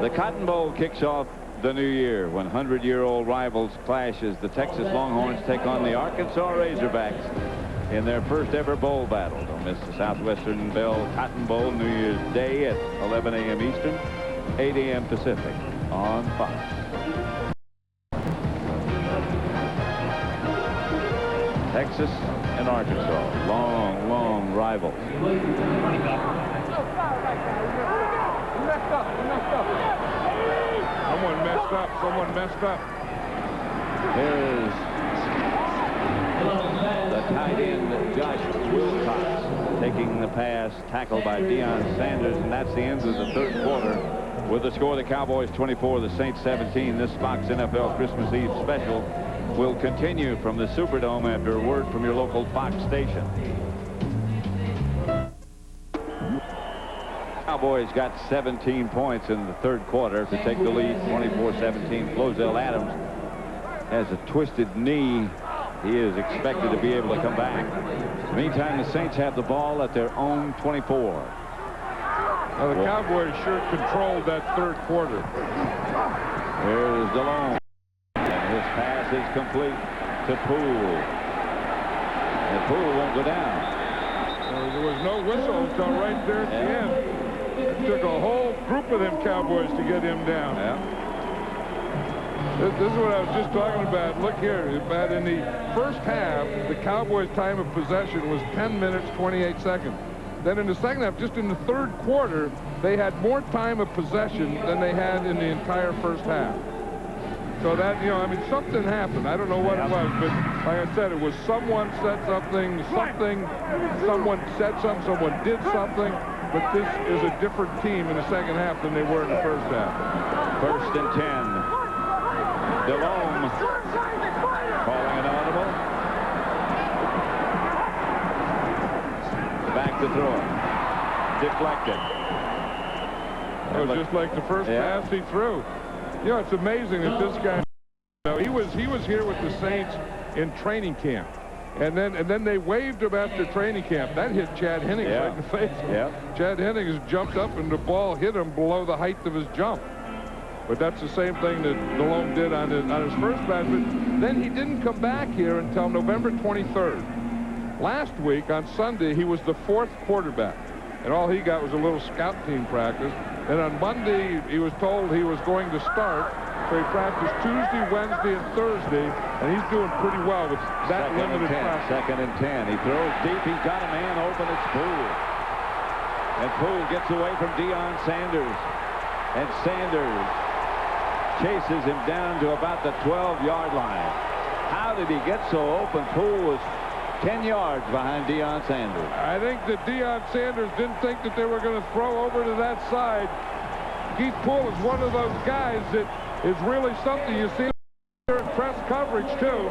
The Cotton Bowl kicks off the new year when 100-year-old rivals clash as the Texas Longhorns take on the Arkansas Razorbacks in their first ever bowl battle. Don't miss the Southwestern Bell Cotton Bowl New Year's Day at 11 a.m. Eastern, 8 a.m. Pacific on Fox. Texas and Arkansas, long rivals. Someone messed up. Here's the tight end, Josh Wilcox, taking the pass, tackled by Deion Sanders, and that's the end of the third quarter. With the score, the Cowboys 24, the Saints 17. This Fox NFL Christmas Eve special will continue from the Superdome after a word from your local Fox station. Cowboys got 17 points in the third quarter to take the lead 24-17. Flozell Adams has a twisted knee. He is expected to be able to come back. Meantime, the Saints have the ball at their own 24. Well, the Cowboys sure controlled that third quarter. Here's DeLone. And his pass is complete to Poole. And Poole won't go down. There was no whistle until right there at the end. It took a whole group of them Cowboys to get him down. This is what I was just talking about. Look here. In the first half, the Cowboys' time of possession was 10 minutes, 28 seconds. Then in the second half, just in the third quarter, they had more time of possession than they had in the entire first half. So that, I mean, something happened. I don't know what it was, but like I said, it was someone said something, someone said something, someone did something. But this is a different team in the second half than they were in the first half. First and 10. DeLome calling an audible. Back to throw it. Deflected. It was just like the first pass he threw. It's amazing that this guy, he was here with the Saints in training camp. And then they waved him after training camp. That hit Chad Hennings right in the face. Chad Hennings jumped up and the ball hit him below the height of his jump. But that's the same thing that DeLome did on his first pass. But then he didn't come back here until November 23rd. Last week on Sunday, he was the fourth quarterback. And all he got was a little scout team practice. And on Monday, he was told he was going to start. So he practiced Tuesday, Wednesday, and Thursday, and he's doing pretty well with that limited practice. Second and 10. He throws deep. He's got a man open. It's Poole. And Poole gets away from Deion Sanders. And Sanders chases him down to about the 12-yard line. How did he get so open? Poole was 10 yards behind Deion Sanders. I think that Deion Sanders didn't think that they were going to throw over to that side. Keith Poole is one of those guys that is really something. You see press coverage, too.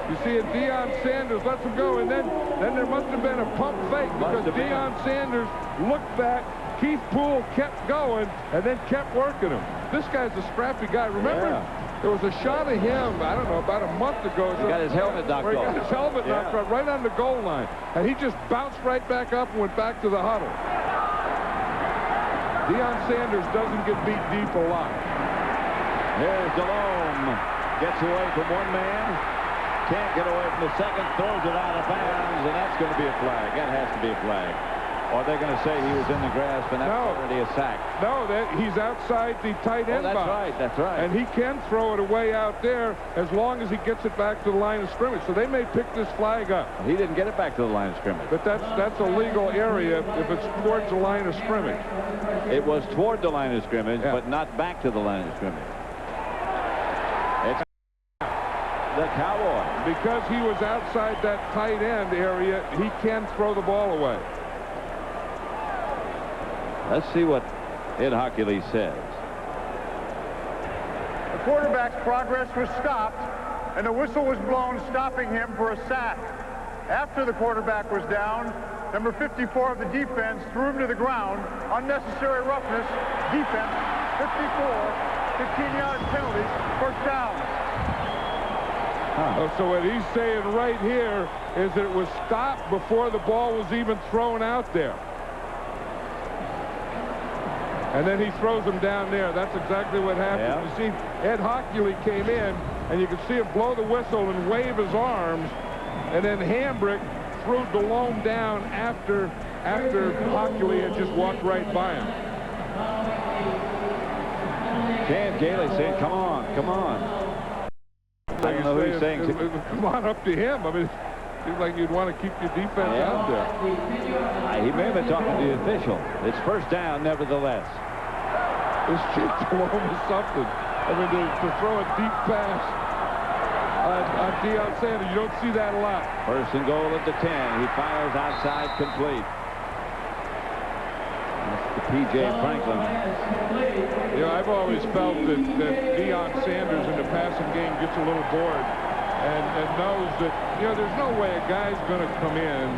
You see, Deion Sanders lets him go, and then there must have been a pump fake because Deion Sanders looked back. Keith Poole kept going and then kept working him. This guy's a scrappy guy. Remember, there was a shot of him, I don't know, about a month ago. He got his helmet knocked off. He got his helmet knocked off right on the goal line. And he just bounced right back up and went back to the huddle. Deion Sanders doesn't get beat deep a lot. Here's Delhomme. Gets away from one man. Can't get away from the second. Throws it out of bounds. And that's going to be a flag. That has to be a flag. Or they're going to say he was in the grasp and that's already a sack. No, he's outside the tight end box. That's right. And he can throw it away out there as long as he gets it back to the line of scrimmage. So they may pick this flag up. He didn't get it back to the line of scrimmage. But that's a legal area if it's towards the line of scrimmage. It was toward the line of scrimmage, but not back to the line of scrimmage. It's the Cowboys. Because he was outside that tight end area, he can throw the ball away. Let's see what Ed Hockley says. The quarterback's progress was stopped, and the whistle was blown, stopping him for a sack. After the quarterback was down, number 54 of the defense threw him to the ground. Unnecessary roughness, defense, 54, 15-yard penalty, first down. So what he's saying right here is that it was stopped before the ball was even thrown out there. And then he throws him down there. That's exactly what happened. You see, Ed Hockley came in, and you could see him blow the whistle and wave his arms. And then Hambrick threw Delhomme down after Hockley had just walked right by him. Cam Gailey saying, come on, come on. I don't know who he's saying. Come on up to him. I mean, it seems like you'd want to keep your defense out there. He may have been talking to the official. It's first down, nevertheless. This kid Delhomme is something. I mean, to throw a deep pass on Deion Sanders, you don't see that a lot. First and goal at the 10. He fires outside, complete. That's the P.J. Franklin. You know, I've always felt that Deion Sanders in the passing game gets a little bored and knows that, you know, there's no way a guy's going to come in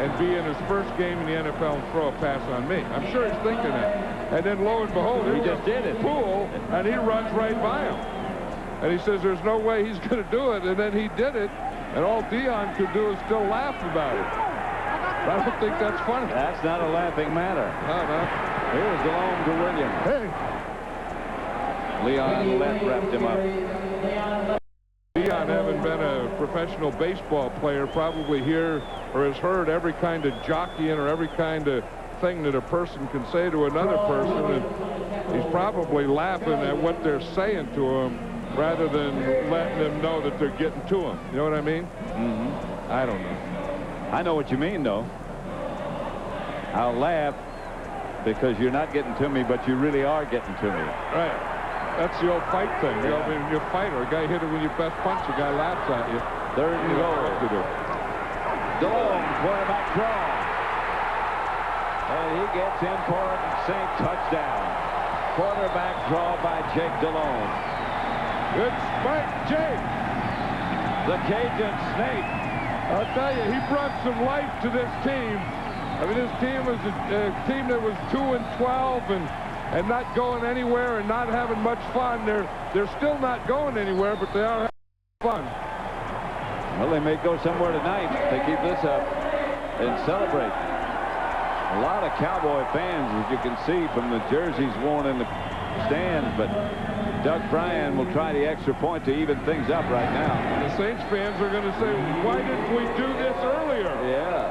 and be in his first game in the NFL and throw a pass on me. I'm sure he's thinking that. And then lo and behold, he just did it. Poole, and he runs right by him. And he says there's no way he's going to do it, and then he did it, and all Deion could do is still laugh about it. I don't think that's funny. That's not a laughing matter. No. Here's Delhomme to Williams. Hey. Leon Lett wrapped him up. Deion, having been a professional baseball player, probably hear or has heard every kind of jockeying or every kind of thing that a person can say to another person, and he's probably laughing at what they're saying to him rather than letting them know that they're getting to him. You know what I mean? Mm-hmm. I don't know. I know what you mean, though. I'll laugh because you're not getting to me, but you really are getting to me. Right. That's the old fight thing. You know, I mean, you're a fighter. A guy hit it when you best punch. A guy laughs at you. Third and goal. What to do. Delhomme, quarterback draw. And he gets in for a Saint touchdown. Quarterback draw by Jake Delhomme. Good spike, Jake. The Cajun Snake. I'll tell you, he brought some life to this team. I mean, this team was a team that was 2-12 and not going anywhere and not having much fun. They're still not going anywhere, but they are having fun. Well, they may go somewhere tonight if they keep this up and celebrate. A lot of Cowboy fans, as you can see from the jerseys worn in the stands, but Doug Bryan will try the extra point to even things up right now. The Saints fans are going to say, why didn't we do this earlier? Yeah.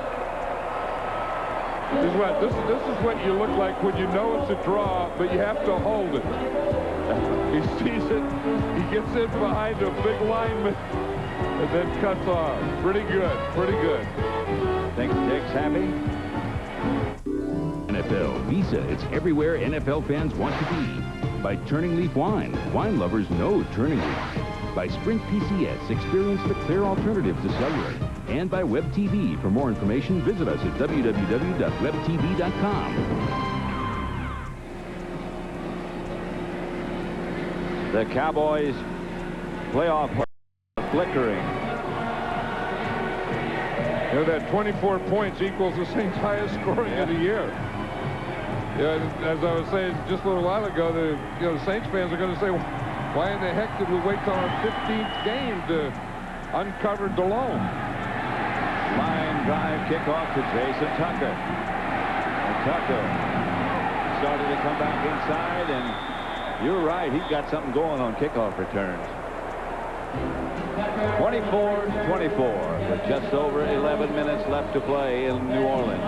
This is what you look like when you know it's a draw, but you have to hold it. He sees it, he gets in behind a big lineman, and then cuts off. Pretty good, pretty good. Think Jake's happy? NFL Visa, it's everywhere NFL fans want to be. By Turning Leaf Wine. Wine lovers know Turning Leaf. By Sprint PCS, experience the clear alternative to cellular. And by Web TV. For more information, visit us at www.webtv.com. The Cowboys playoff flickering. You know, that 24 points equals the Saints' highest scoring of the year. Yeah, as I was saying just a little while ago, the Saints fans are going to say, why in the heck did we wait till our 15th game to uncover DeLome? Line drive kickoff to Jason Tucker. And Tucker started to come back inside, and you're right, he's got something going on kickoff returns. 24-24 with just over 11 minutes left to play in New Orleans.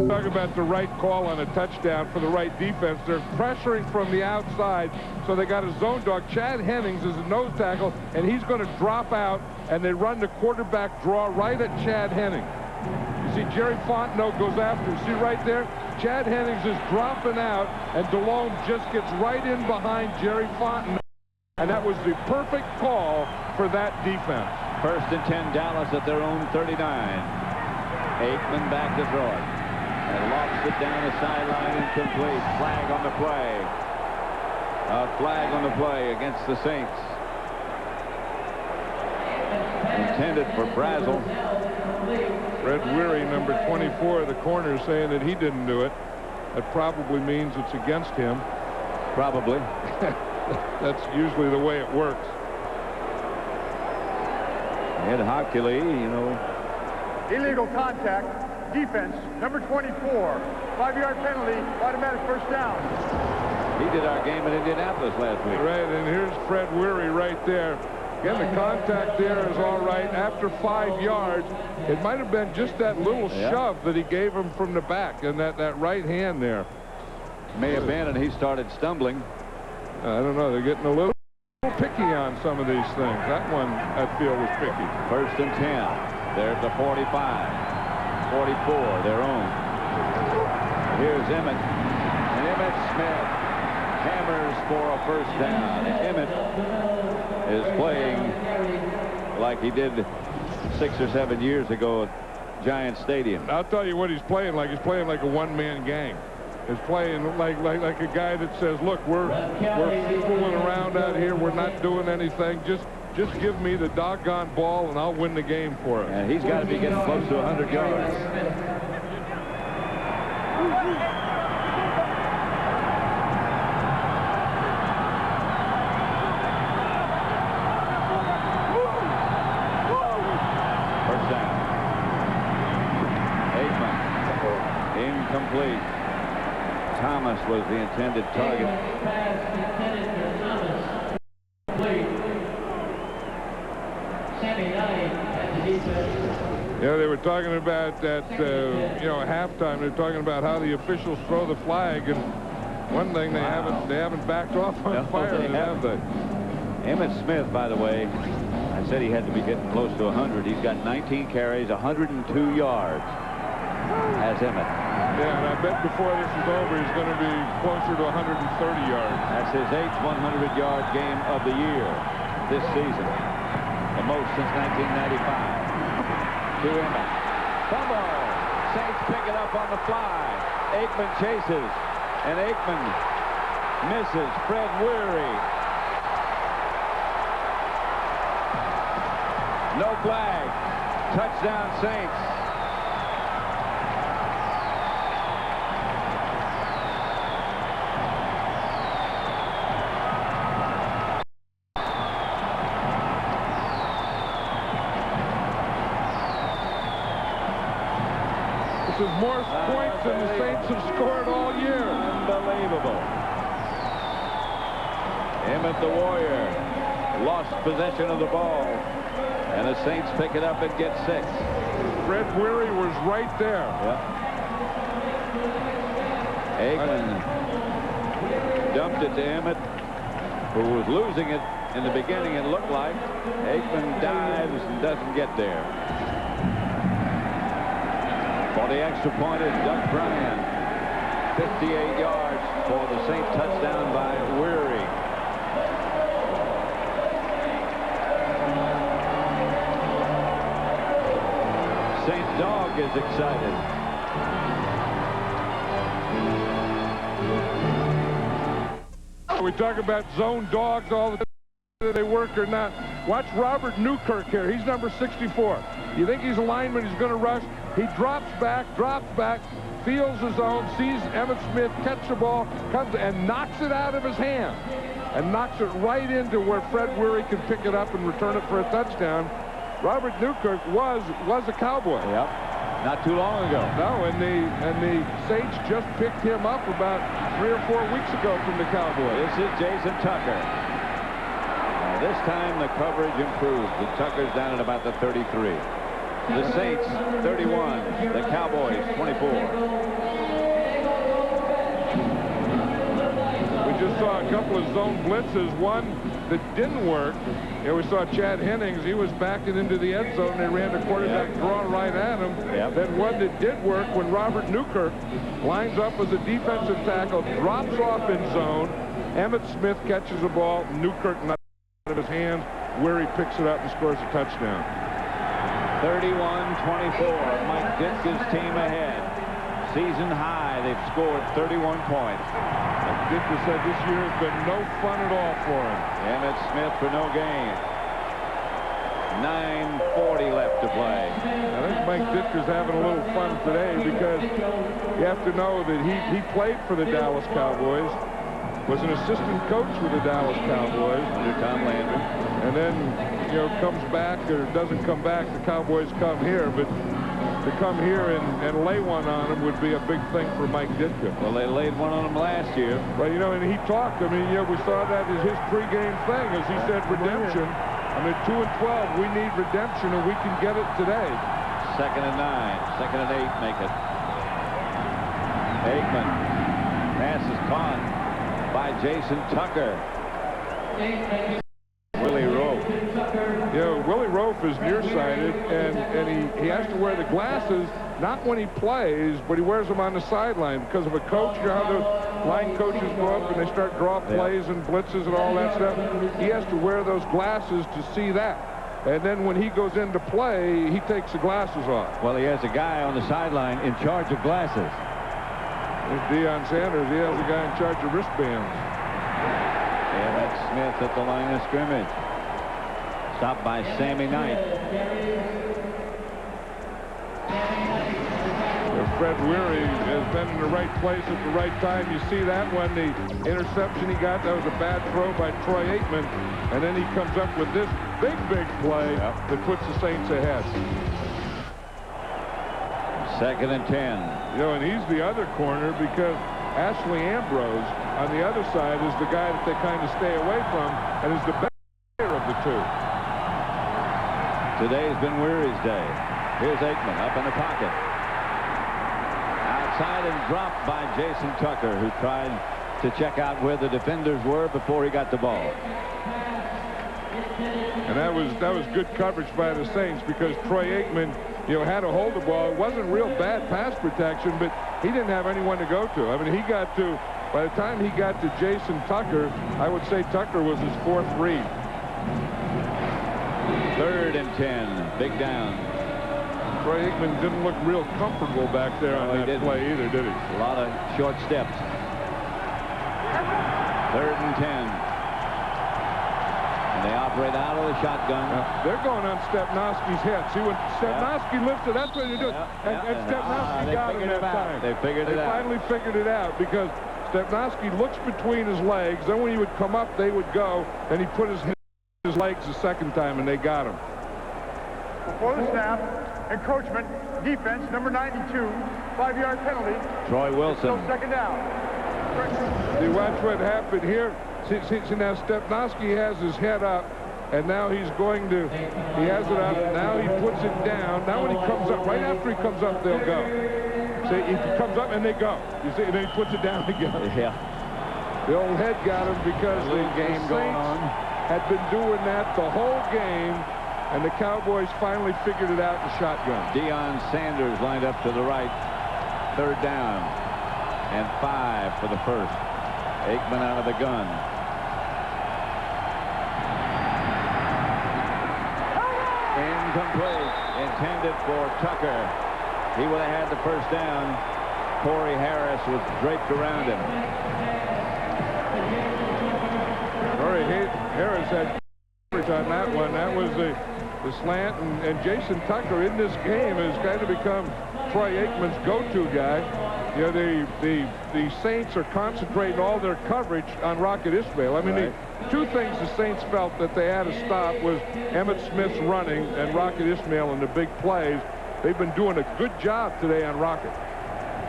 Talk about the right call on a touchdown for the right defense. They're pressuring from the outside, so they got a zone dog. Chad Hennings is a nose tackle, and he's going to drop out, and they run the quarterback draw right at Chad Hennings. You see Jerry Fontenot goes after him. See right there? Chad Hennings is dropping out, and DeLome just gets right in behind Jerry Fontenot. And that was the perfect call for that defense. 1st and 10, Dallas at their own 39. Aikman back to throw it. And lofts it down the sideline, incomplete. Flag on the play. A flag on the play against the Saints. Intended for Brazel. Fred Weary, number 24, the corner, saying that he didn't do it. That probably means it's against him. Probably. That's usually the way it works. Ed Hockley, you know. Illegal contact. Defense, number 24. 5-yard penalty, automatic first down. He did our game in Indianapolis last week. Right, and here's Fred Weary right there. Again, the contact there is all right. After 5 yards, it might have been just that little shove that he gave him from the back, and that right hand there. May have been, and he started stumbling. I don't know. They're getting a little picky on some of these things. That one, I feel, was picky. 1st and 10. There's the 45. 44, their own. Here's Emmett. And Emmett Smith hammers for a first down. Emmett is playing like he did 6 or 7 years ago at Giant Stadium. I'll tell you what he's playing like. He's playing like a one-man gang. He's playing like a guy that says, look, we're fooling around out here. We're not doing anything. Just give me the doggone ball, and I'll win the game for us. And he's got to be getting close to 100 yards. First down. Aikman. Incomplete. Thomas was the intended target. Yeah, they were talking about that, halftime. They're talking about how the officials throw the flag, and one thing they haven't backed off on firing, have they? Emmett Smith, by the way, I said he had to be getting close to 100. He's got 19 carries, 102 yards as Emmett. Yeah, and I bet before this is over, he's going to be closer to 130 yards. That's his 8th 100-yard game of the year this season. The most since 1995. To Emmett. Fumble. Saints pick it up on the fly. Aikman chases. And Aikman misses Fred Weary. No flag. Touchdown Saints. This is more points than the Saints have scored all year. Unbelievable. Emmett the Warrior lost possession of the ball. And the Saints pick it up and get 6. Fred Weary was right there. Yep. Aikman dumped it to Emmett, who was losing it in the beginning, it looked like. Aikman dives and doesn't get there. For the extra point is Doug Bryan. 58 yards for the Saints touchdown by Weary. Saint Dog is excited. We talk about zone dogs all the time. whether they work or not. Watch Robert Newkirk here. He's number 64. You think he's a lineman, he's going to rush. He drops back, feels his own, sees Emmitt Smith catch the ball, comes and knocks it out of his hand. And knocks it right into where Fred Weary can pick it up and return it for a touchdown. Robert Newkirk was a Cowboy. Yep. Not too long ago. No, and the Saints just picked him up about 3 or 4 weeks ago from the Cowboys. This is Jason Tucker. This time the coverage improves. The Tucker's down at about the 33. The Saints 31. The Cowboys 24. We just saw a couple of zone blitzes. One that didn't work. Here we saw Chad Hennings. He was backing into the end zone. They ran the quarterback draw right at him. Yep. Then one that did work when Robert Newkirk lines up as a defensive tackle, drops off in zone. Emmitt Smith catches the ball. Newkirk knocks it out of his hands, where he picks it up and scores a touchdown. 31-24. Mike Ditka's team ahead. Season high, they've scored 31 points. Ditka said this year has been no fun at all for him. Emmitt Smith for no gain. 9:40 left to play. I think Mike Ditka's having a little fun today because you have to know that he played for the Dallas Cowboys, was an assistant coach with the Dallas Cowboys under Tom Landry, and then comes back or doesn't come back. The Cowboys come here, but to come here and lay one on him would be a big thing for Mike Ditka. Well, they laid one on him last year. But, and he talked. I mean, we saw that as his pregame thing, as he said, redemption. I mean, 2-12, we need redemption, and we can get it today. 2nd and 9. 2nd and 8 make it. Aikman. Pass is caught by Jason Tucker. Willie Rofe. Willie Rofe is nearsighted, and he has to wear the glasses, not when he plays, but he wears them on the sideline because of a coach. You know how the line coaches go up and they start draw plays and blitzes and all that stuff? He has to wear those glasses to see that. And then when he goes into play, he takes the glasses off. Well, he has a guy on the sideline in charge of glasses. There's Deion Sanders. He has a guy in charge of wristbands. Emmitt Smith at the line of scrimmage. Stopped by Sammy Knight. Fred Weary has been in the right place at the right time. You see that one, the interception he got, that was a bad throw by Troy Aikman. And then he comes up with this big play that puts the Saints ahead. 2nd and 10. And he's the other corner because Ashley Ambrose on the other side is the guy that they kind of stay away from and is the best player of the two. Today's been Weary's day. Here's Aikman up in the pocket. Outside and dropped by Jason Tucker, who tried to check out where the defenders were before he got the ball. And that was good coverage by the Saints because Troy Aikman, had to hold the ball. It wasn't real bad pass protection, but he didn't have anyone to go to. I mean, by the time he got to Jason Tucker, I would say Tucker was his 4th read. 3rd and 10, big down. Troy Aikman didn't look real comfortable back there on that play either, did he? A lot of short steps. 3rd and 10. And they operate out of the shotgun. They're going on Stepnoski's head. See, when Stepnoski lifts it, that's what they do. And Stepnoski got him that time. They figured it out. They finally figured it out because Stepnoski looks between his legs. Then when he would come up, they would go. And he put his legs the second time, and they got him. Before the snap, encroachment, defense, number 92, 5-yard penalty. Troy Wilson. Still 2nd down. See, watch what happened here. See, now Stepnoski has his head up, and now he has it up. Now he puts it down. Now when he comes up, right after he comes up, they'll go. See, he comes up and they go. You see, and then he puts it down again. Yeah. The old head got him because the game going on. Had been doing that the whole game, and the Cowboys finally figured it out in shotgun. Deion Sanders lined up to the right. 3rd down and 5 for the first. Aikman out of the gun. Incomplete. Intended for Tucker. He would have had the first down. Corey Harris was draped around him. Corey Harris had coverage on that one. That was the slant, and Jason Tucker in this game has kind of become Troy Aikman's go-to guy. You know, the Saints are concentrating all their coverage on Rocket Ismail. I mean, the two things the Saints felt that they had to stop was Emmitt Smith's running and Rocket Ismail in the big plays. They've been doing a good job today on Rocket.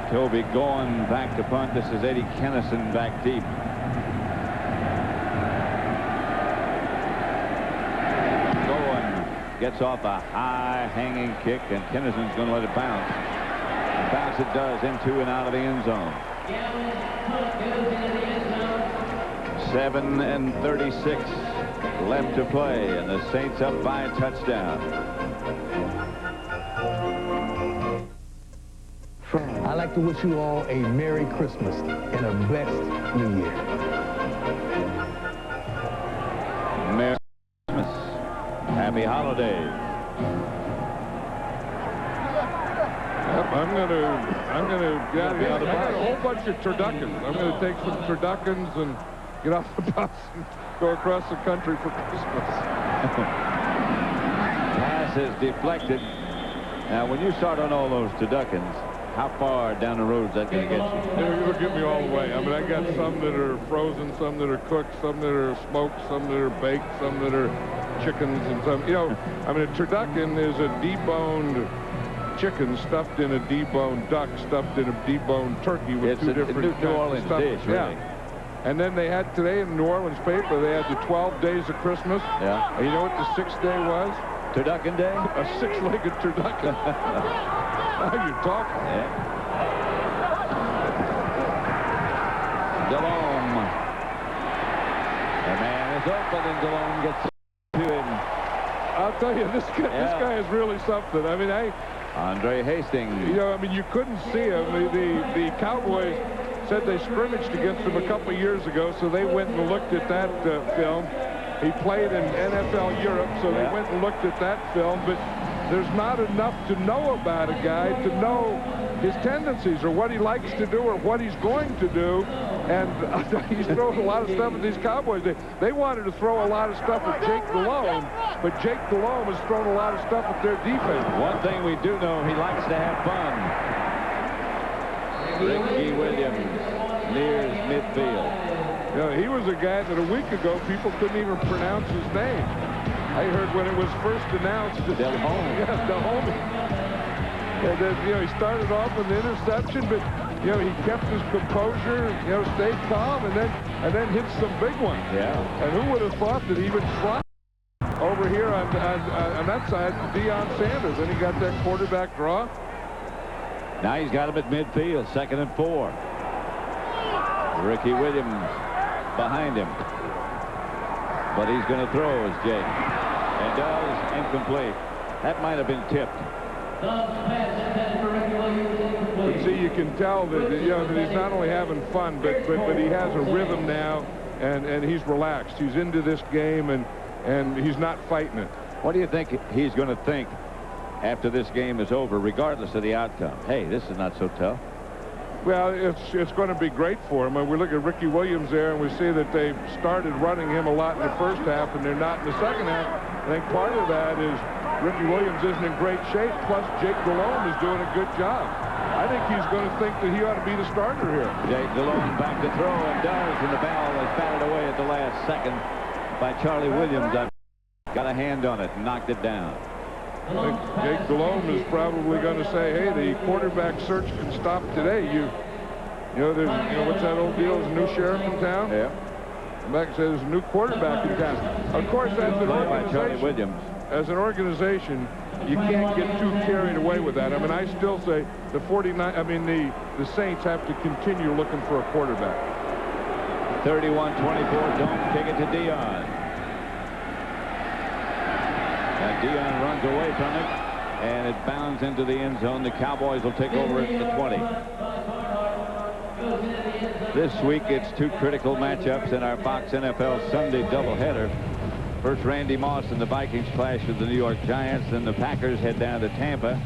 Toby going back to punt. This is Eddie Kennison back deep. Gets off a high hanging kick, and Kennison's going to let it bounce. And bounce it does into and out of the end zone. 7:36 left to play, and the Saints up by a touchdown. I'd like to wish you all a Merry Christmas and a blessed New Year. Merry Christmas. Happy holidays. Yep, I'm gonna get out of the bus. A whole bunch of turduckens. I'm gonna take some turduckens and get off the bus and go across the country for Christmas. Pass is deflected. Now, when you start on all those turduckens, how far down the road is that going to get you? It'll get me all the way. I mean, I got some that are frozen, some that are cooked, some that are smoked, some that are baked, some that are chickens, and some, you know, I mean, a turducken is a deboned chicken stuffed in a deboned duck, stuffed in a deboned turkey with two different New Orleans dish, really. Yeah. And then they had today in the New Orleans paper, they had the 12 days of Christmas. Yeah. And you know what the 6th day was? Turducken Day? A 6-legged turducken. Now you're talking. Yeah. Delhomme. The man is open, and Delhomme gets to him. I'll tell you, this guy is really something. I mean, Andre Hastings. You know, I mean, you couldn't see him. The Cowboys said they scrimmaged against him a couple of years ago, so they went and looked at that film. He played in NFL Europe, so they went and looked at that film, but there's not enough to know about a guy to know his tendencies or what he likes to do or what he's going to do. And he's thrown a lot of stuff at these Cowboys. They wanted to throw a lot of stuff at Jake Delhomme, but Jake Delhomme has thrown a lot of stuff at their defense. One thing we do know, he likes to have fun. Ricky Williams nears midfield. You know, he was a guy that a week ago people couldn't even pronounce his name. I heard when it was first announced. Delhomme. Yeah, Delhomme. And then, you know, he started off with an interception, but you know, he kept his composure, you know, stayed calm, and then hit some big ones. Yeah. And who would have thought that he would fly over here on that side to Deion Sanders? Then he got that quarterback draw. Now he's got him at midfield, 2nd and 4. Ricky Williams behind him. But he's going to throw as Jake. And does, incomplete. That might have been tipped. But see, you can tell that, you know, that he's not only having fun, but he has a rhythm now, and he's relaxed. He's into this game, and he's not fighting it. What do you think he's going to think after this game is over, regardless of the outcome? Hey, this is not so tough. Well, it's going to be great for him. We look at Ricky Williams there, and we see that they started running him a lot in the first half, and they're not in the second half. I think part of that is Ricky Williams isn't in great shape, plus Jake Delhomme is doing a good job. I think he's going to think that he ought to be the starter here. Jake Delhomme back to throw, and does, and the ball is batted away at the last second by Charlie Williams. Got a hand on it and knocked it down. I think Jake Delhomme is probably going to say, hey, the quarterback search can stop today. You know, there's, you know, what's that old deal? There's a new sheriff in town? Yeah. Come back and say there's a new quarterback in town. Of course, as an organization, you can't get too carried away with that. I mean, I still say the Saints have to continue looking for a quarterback. 31-24, don't kick it to Deion. And Deion runs away from it, and it bounds into the end zone. The Cowboys will take over at the 20. This week, it's two critical matchups in our Fox NFL Sunday doubleheader. First, Randy Moss and the Vikings clash with the New York Giants. Then the Packers head down to Tampa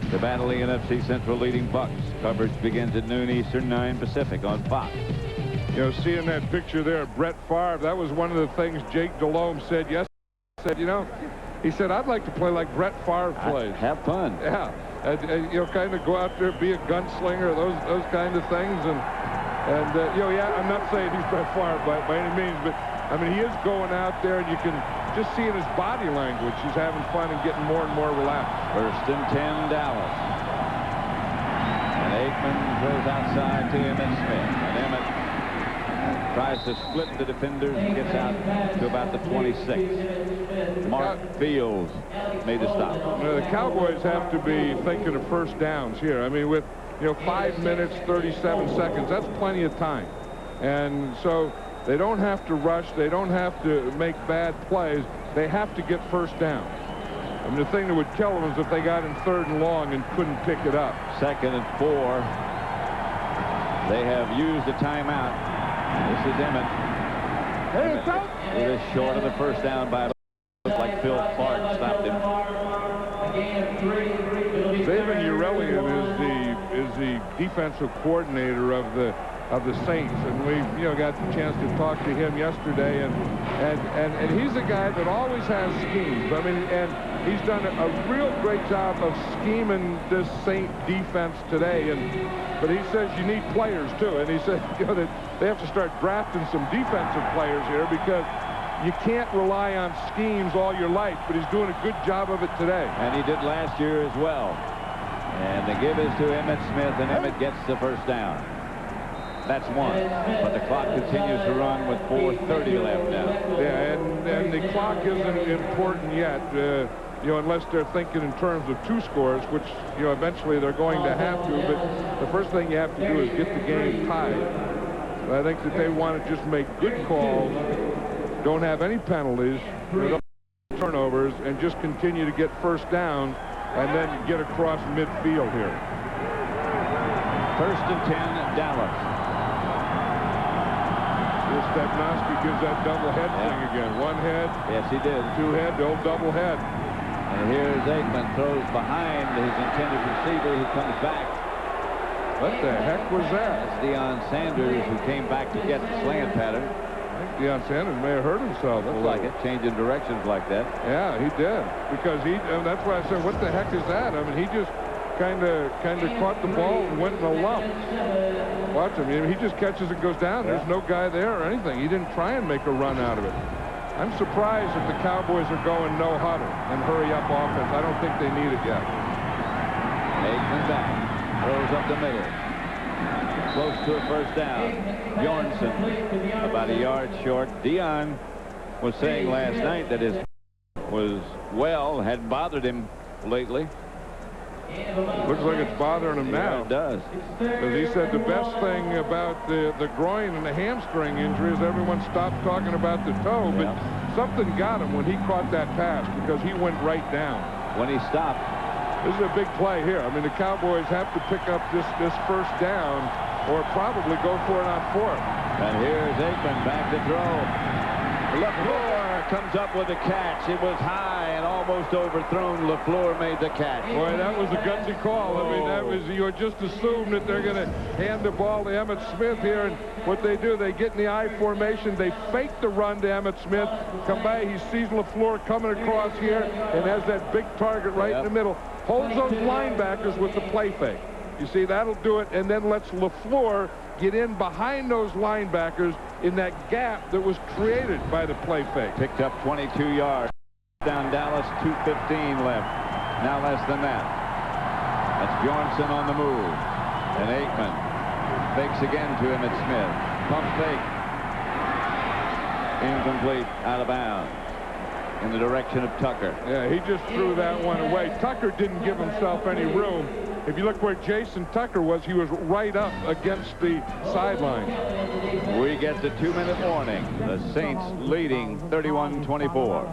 to battle the NFC Central leading Bucks. Coverage begins at noon Eastern, 9 Pacific on Fox. You know, seeing that picture there of Brett Favre, that was one of the things Jake Delhomme said yesterday. said, you know, he said, I'd like to play like Brett Favre plays. Have fun. Yeah. And you know, kind of go out there, be a gunslinger, those kind of things. And you know, yeah, I'm not saying he's Brett Favre by any means, but, I mean, he is going out there, and you can just see in his body language he's having fun and getting more and more relaxed. First and 10, Dallas. And Aikman throws outside to Emmitt Smith. And Emmitt tries to split the defenders and gets out to about the 26. Mark Fields made the stop. You know, the Cowboys have to be thinking of first downs here. I mean, with, you know, 5 minutes, 37 seconds, that's plenty of time. And so they don't have to rush. They don't have to make bad plays. They have to get first down. I mean, the thing that would kill them is if they got in 3rd and long and couldn't pick it up. 2nd and 4. They have used a timeout. This is Emmitt. It is short of the first down by looks like Phil Clark stopped him. David Urelian is the defensive coordinator of the Saints, and we, you know, got the chance to talk to him yesterday, and he's a guy that always has schemes. I mean, and he's done a real great job of scheming this Saint defense today. But he says you need players too, and he said, you know, that they have to start drafting some defensive players here because you can't rely on schemes all your life. But he's doing a good job of it today, and he did last year as well. And the give is to Emmitt Smith, and Emmitt gets the first down. That's one, but the clock continues to run with 4:30 left now. Yeah, and the clock isn't important yet, you know, unless they're thinking in terms of 2 scores, which, you know, eventually they're going to have to. But the first thing you have to do is get the game tied. But I think that they want to just make good calls, don't have any penalties, turnovers, and just continue to get first down, and then get across midfield here. 1st and 10, Dallas. Stepnoski gives that double head thing again. 1 head. Yes, he did. 2 head, the old double head. And here's Aikman, throws behind his intended receiver, who comes back. What the heck was that? That's Deion Sanders, who came back to get the slant pattern. I think Deion Sanders may have hurt himself. Looks like it, changing directions like that. Yeah, he did. Because that's why I said, what the heck is that? I mean, he just kind of caught the ball and went in a lump. Watch him. He just catches and goes down. There's no guy there or anything. He didn't try and make a run out of it. I'm surprised that the Cowboys are going no huddle and hurry up offense. I don't think they need it yet. Aikman back. Throws up the middle. Close to a first down. Bjornsson about a yard short. Deion was saying last night that his hadn't bothered him lately. Looks like it's bothering him now. It does. Because he said the best thing about the groin and the hamstring injury is everyone stopped talking about the toe, but something got him when he caught that pass because he went right down. When he stopped. This is a big play here. I mean, the Cowboys have to pick up this first down or probably go for it on 4th. And here's Aikman back to throw. LaFleur comes up with a catch. It was high and almost overthrown. LaFleur made the catch. Boy, that was a gutsy call. I mean, that was, you just assume that they're going to hand the ball to Emmitt Smith here, and what they do, they get in the I formation. They fake the run to Emmitt Smith. Come by, he sees LaFleur coming across here and has that big target right in the middle. Holds those linebackers with the play fake. You see, that'll do it, and then lets LaFleur get in behind those linebackers in that gap that was created by the play fake. Picked up 22 yards. Down Dallas, 2:15 left. Now less than that. That's Bjornsson on the move. And Aikman fakes again to Emmitt Smith. Pump fake. Incomplete, out of bounds. In the direction of Tucker. Yeah, he just threw that one away. Tucker didn't give himself any room. If you look where Jason Tucker was, he was right up against the sideline. We get the 2-minute warning. The Saints leading 31-24.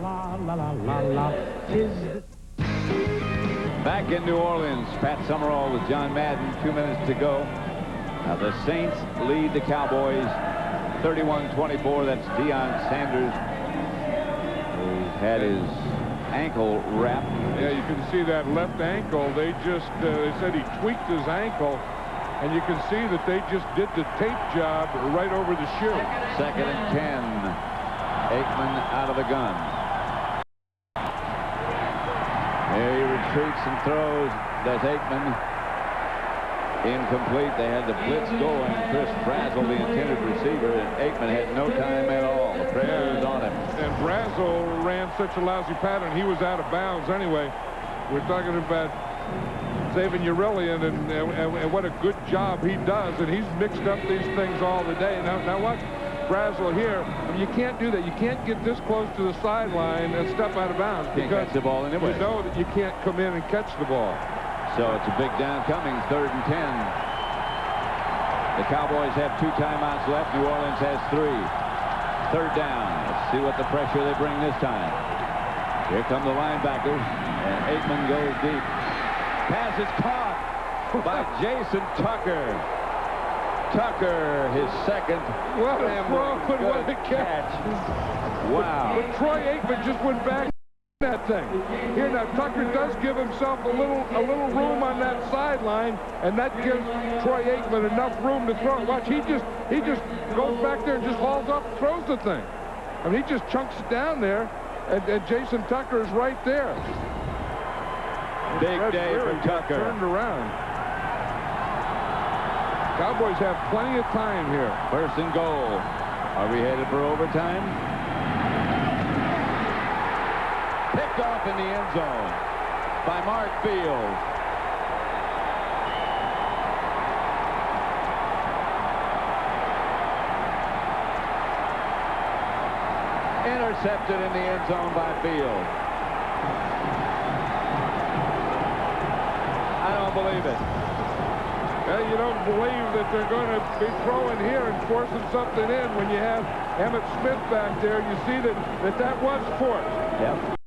Back in New Orleans, Pat Summerall with John Madden. 2 minutes to go. Now the Saints lead the Cowboys 31-24. That's Deion Sanders, who's had his ankle wrapped. Yeah, you can see that left ankle. They said he tweaked his ankle, and you can see that they just did the tape job right over the shoe. 2nd and 10. Aikman out of the gun. There he retreats and throws. Does Aikman. Incomplete. They had the blitz going. Chris Brazel, the intended receiver, and Aikman had no time at all. The pressure was on him. And Brazel ran such a lousy pattern, he was out of bounds anyway. We're talking about saving Urillian and what a good job he does. And he's mixed up these things all the day. Now watch Brazel here. I mean, you can't do that. You can't get this close to the sideline and step out of bounds. Can't catch the ball anyway. You know that you can't come in and catch the ball. So it's a big down coming, 3rd and 10. The Cowboys have 2 timeouts left. New Orleans has 3. 3rd down. Let's see what the pressure they bring this time. Here come the linebackers, and Aikman goes deep. Pass is caught by Jason Tucker. Tucker, his second. What a throw, and what a catch. Wow. But Troy Aikman just went back that thing. Here now, Tucker does give himself a little room on that sideline, and that gives Troy Aikman enough room to throw. Watch, he just goes back there and just hauls up and throws the thing. I mean, he just chunks it down there, and Jason Tucker is right there. Big day for Tucker. Turned around. Cowboys have plenty of time here. 1st and goal. Are we headed for overtime? Picked off in the end zone by Mark Fields. Intercepted in the end zone by Fields. I don't believe it. Well, you don't believe that they're going to be throwing here and forcing something in when you have Emmitt Smith back there. You see that was forced. Yep.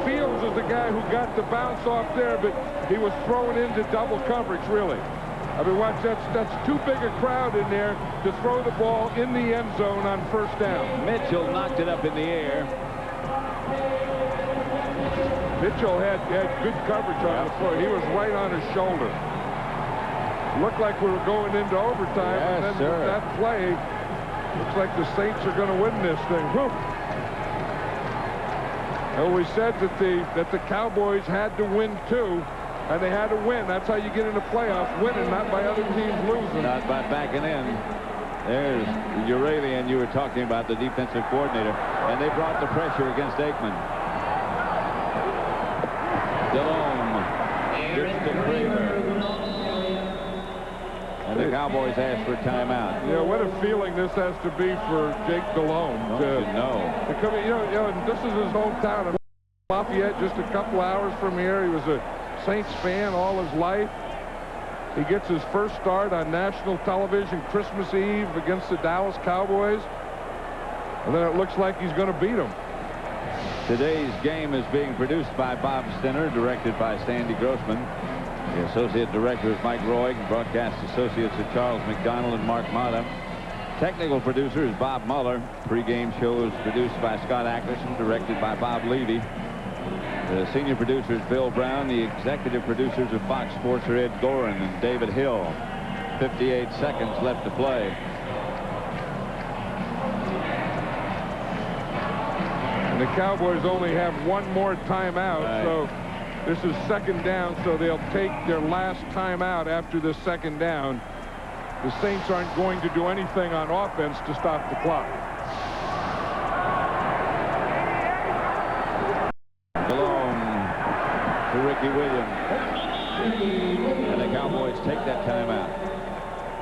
Fields is the guy who got the bounce off there, but he was thrown into double coverage, really. I mean, watch, that's too big a crowd in there to throw the ball in the end zone on 1st down. Mitchell knocked it up in the air. Mitchell had good coverage on the foot. He was right on his shoulder. Looked like we were going into overtime, yes, and then sir. with that play, looks like the Saints are going to win this thing. Whew. Well, we said that the Cowboys had to win too, and they had to win. That's how you get into playoffs, winning, not by other teams losing. Not by backing in. There's Urillian, you were talking about, the defensive coordinator, and they brought the pressure against Aikman. Delhomme gets the trailer. And the Cowboys ask for a timeout. Yeah, what a feeling this has to be for Jake Delhomme. To come in, you know, this is his hometown in Lafayette, just a couple hours from here. He was a Saints fan all his life. He gets his first start on national television Christmas Eve against the Dallas Cowboys. And then it looks like he's going to beat them. Today's game is being produced by Bob Stinner, directed by Sandy Grossman. The associate director is Mike Roig. Broadcast associates are Charles McDonald and Mark Mata. Technical producer is Bob Muller. Pre-game show is produced by Scott Ackerson, directed by Bob Levy. The senior producer is Bill Brown. The executive producers of Fox Sports are Ed Gorin and David Hill. 58 seconds left to play. And the Cowboys only have one more timeout, so this is 2nd down, so they'll take their last timeout after this 2nd down. The Saints aren't going to do anything on offense to stop the clock. Delhomme to Ricky Williams. And the Cowboys take that timeout.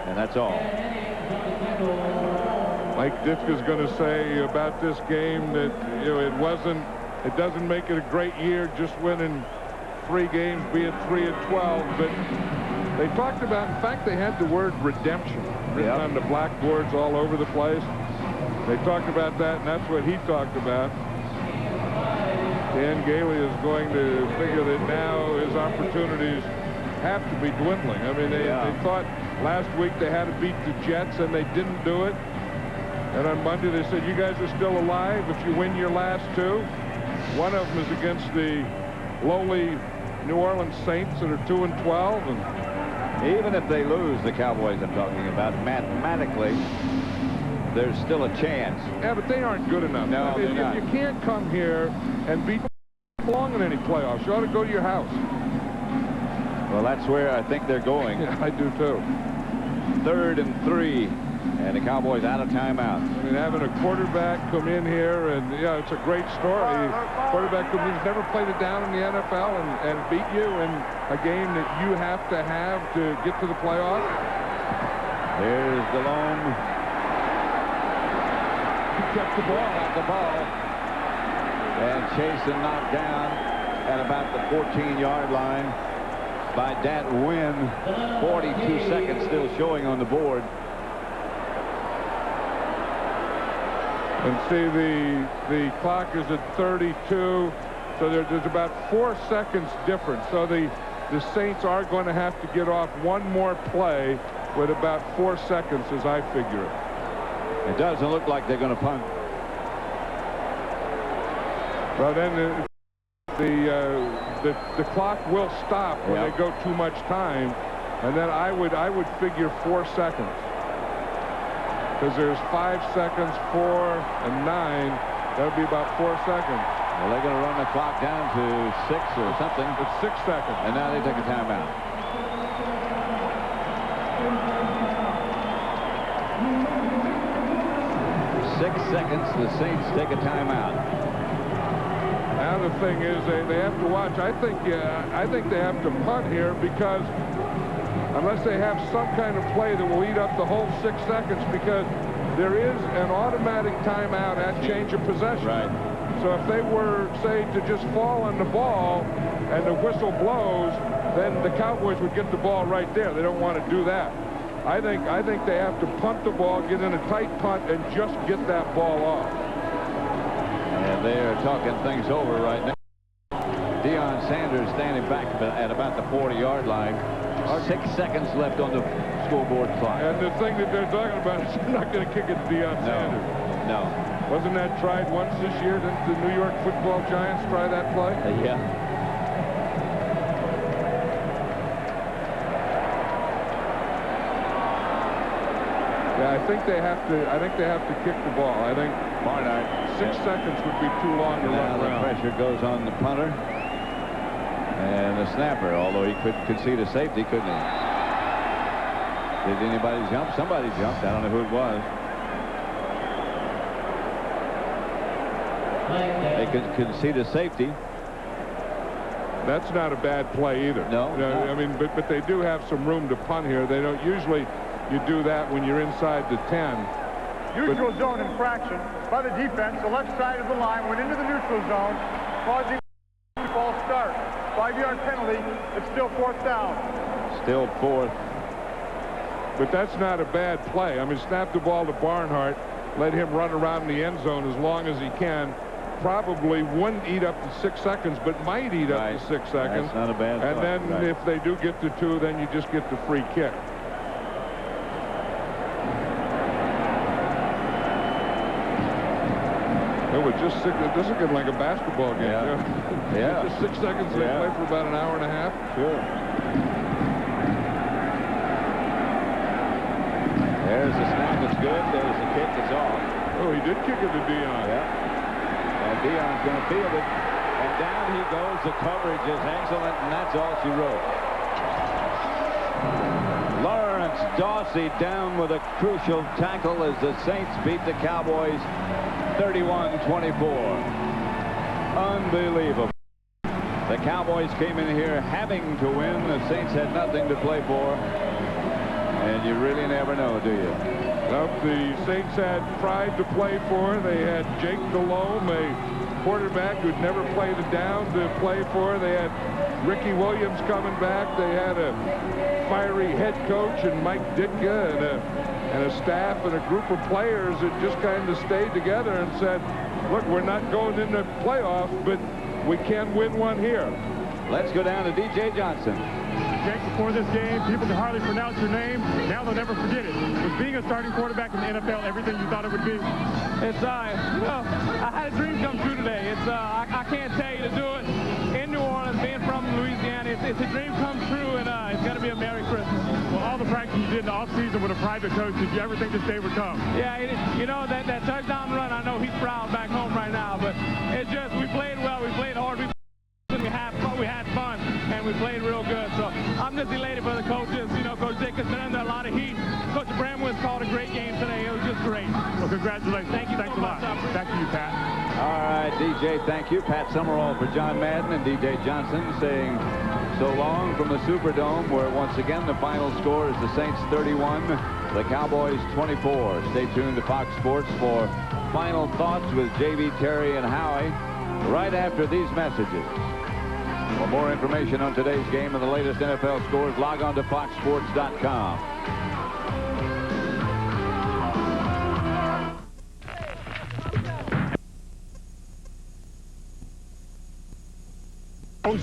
And that's all. Mike Ditka's going to say about this game that, you know, it doesn't make it a great year just winning 3 games, be it 3-12, but they talked about, in fact, they had the word redemption written on the blackboards all over the place. They talked about that, and that's what he talked about. Dan Gailey is going to figure that now his opportunities have to be dwindling. I mean, they thought last week they had to beat the Jets, and they didn't do it. And on Monday they said, you guys are still alive if you win your last 2. One of them is against the lowly New Orleans Saints that are 2-12. And even if they lose, the Cowboys I'm talking about, mathematically, there's still a chance. Yeah, but they aren't good enough. No, I mean, they're not. You can't come here and beat belong in any playoffs. You ought to go to your house. Well, that's where I think they're going. Yeah, I do too. 3rd and 3, and the Cowboys out of timeout. I mean, having a quarterback come in here, and yeah, it's a great story. Quarterback who's never played it down in the NFL and beat you in a game that you have to get to the playoffs. There's Delhomme. He kept the ball. Got the ball. And Chasen knocked down at about the 14-yard line by Dat Nguyen. 42 seconds still showing on the board. And see, the clock is at 32, so there's about 4 seconds difference. So the Saints are going to have to get off one more play with about 4 seconds, as I figure it. It doesn't look like they're going to punt. Well, then the clock will stop when they go too much time, and then I would figure 4 seconds. Because there's 5 seconds, 4 and 9. That would be about 4 seconds. Well, they're going to run the clock down to 6 or something. It's 6 seconds. And now they take a timeout. Six seconds, the Saints take a timeout. Now the thing is, they have to watch. I think they have to punt here because unless they have some kind of play that will eat up the whole 6 seconds, because there is an automatic timeout at change of possession. Right. So if they were, say, to just fall on the ball and the whistle blows, then the Cowboys would get the ball right there. They don't want to do that. I think they have to punt the ball, get in a tight punt, and just get that ball off. And they are talking things over right now. Deion Sanders standing back at about the 40-yard line. 6 seconds left on the scoreboard clock. And the thing that they're talking about is they're not going to kick it to Deion Sanders. No. Wasn't that tried once this year? Didn't the New York Football Giants try that play? Yeah. Yeah, I think they have to kick the ball. I think Barnard. 6 seconds would be too long to run around. The pressure goes on the punter and the snapper, although he could concede a safety, couldn't he? Did anybody jump? Somebody jumped. I don't know who it was. They could concede a safety. That's not a bad play either. No. I mean, but they do have some room to punt here. They don't usually. You do that when you're inside the 10. Neutral zone infraction by the defense. The left side of the line went into the neutral zone, causing a false start. 5-yard penalty. It's still 4th down. Still 4th. But that's not a bad play. I mean, snap the ball to Barnhart, let him run around the end zone as long as he can. Probably wouldn't eat up to 6 seconds, but might eat up to 6 seconds. That's not a bad And thought. then if they do get to 2, then you just get the free kick. It was just this is like a basketball game. Yeah. Just 6 seconds. They play for about an hour and a half. Sure. There's the snap. It's good. There's the kick. It's off. Oh, he did kick it to Deion. Yeah. And Deion's going to field it. And down he goes. The coverage is excellent, and that's all she wrote. Lawrence Dawsey down with a crucial tackle as the Saints beat the Cowboys 31-24. Unbelievable. The Cowboys came in here having to win. The Saints had nothing to play for. And you really never know, do you? Well, the Saints had pride to play for. They had Jake Delhomme, a quarterback who'd never played a down, to play for. They had Ricky Williams coming back. They had a fiery head coach and Mike Ditka and a staff and a group of players that just kind of stayed together and said, look, we're not going into playoffs, but we can win one here. Let's go down to D.J. Johnson. Jake, before this game, people could hardly pronounce your name. Now they'll never forget it. Was being a starting quarterback in the NFL everything you thought it would be? It's, I had a dream come true today. It's, I can't tell you to do it in New Orleans, being from Louisiana. It's a dream come true, and it's going to be a Merry Christmas. Well, all the practice you did in the offseason with a private coach, did you ever think this day would come? Yeah, you know, that touchdown run, I know he's proud back home right now, but it's just, we played well, we played hard. Congratulations. Thank you Thanks so a much. lot. Back to you, Pat. All right, DJ, thank you. Pat Summerall for John Madden and DJ Johnson saying so long from the Superdome, where once again the final score is the Saints 31, the Cowboys 24. Stay tuned to Fox Sports for final thoughts with JB, Terry, and Howie right after these messages. For more information on today's game and the latest NFL scores, log on to foxsports.com.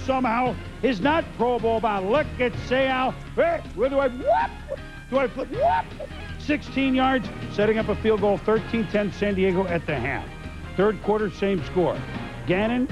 Somehow is not Pro Bowl bound. Look at Sayal. Hey, where do I whoop? Do I flip? Whoop! 16 yards, setting up a field goal. 13-10 San Diego at the half. Third quarter, same score. Gannon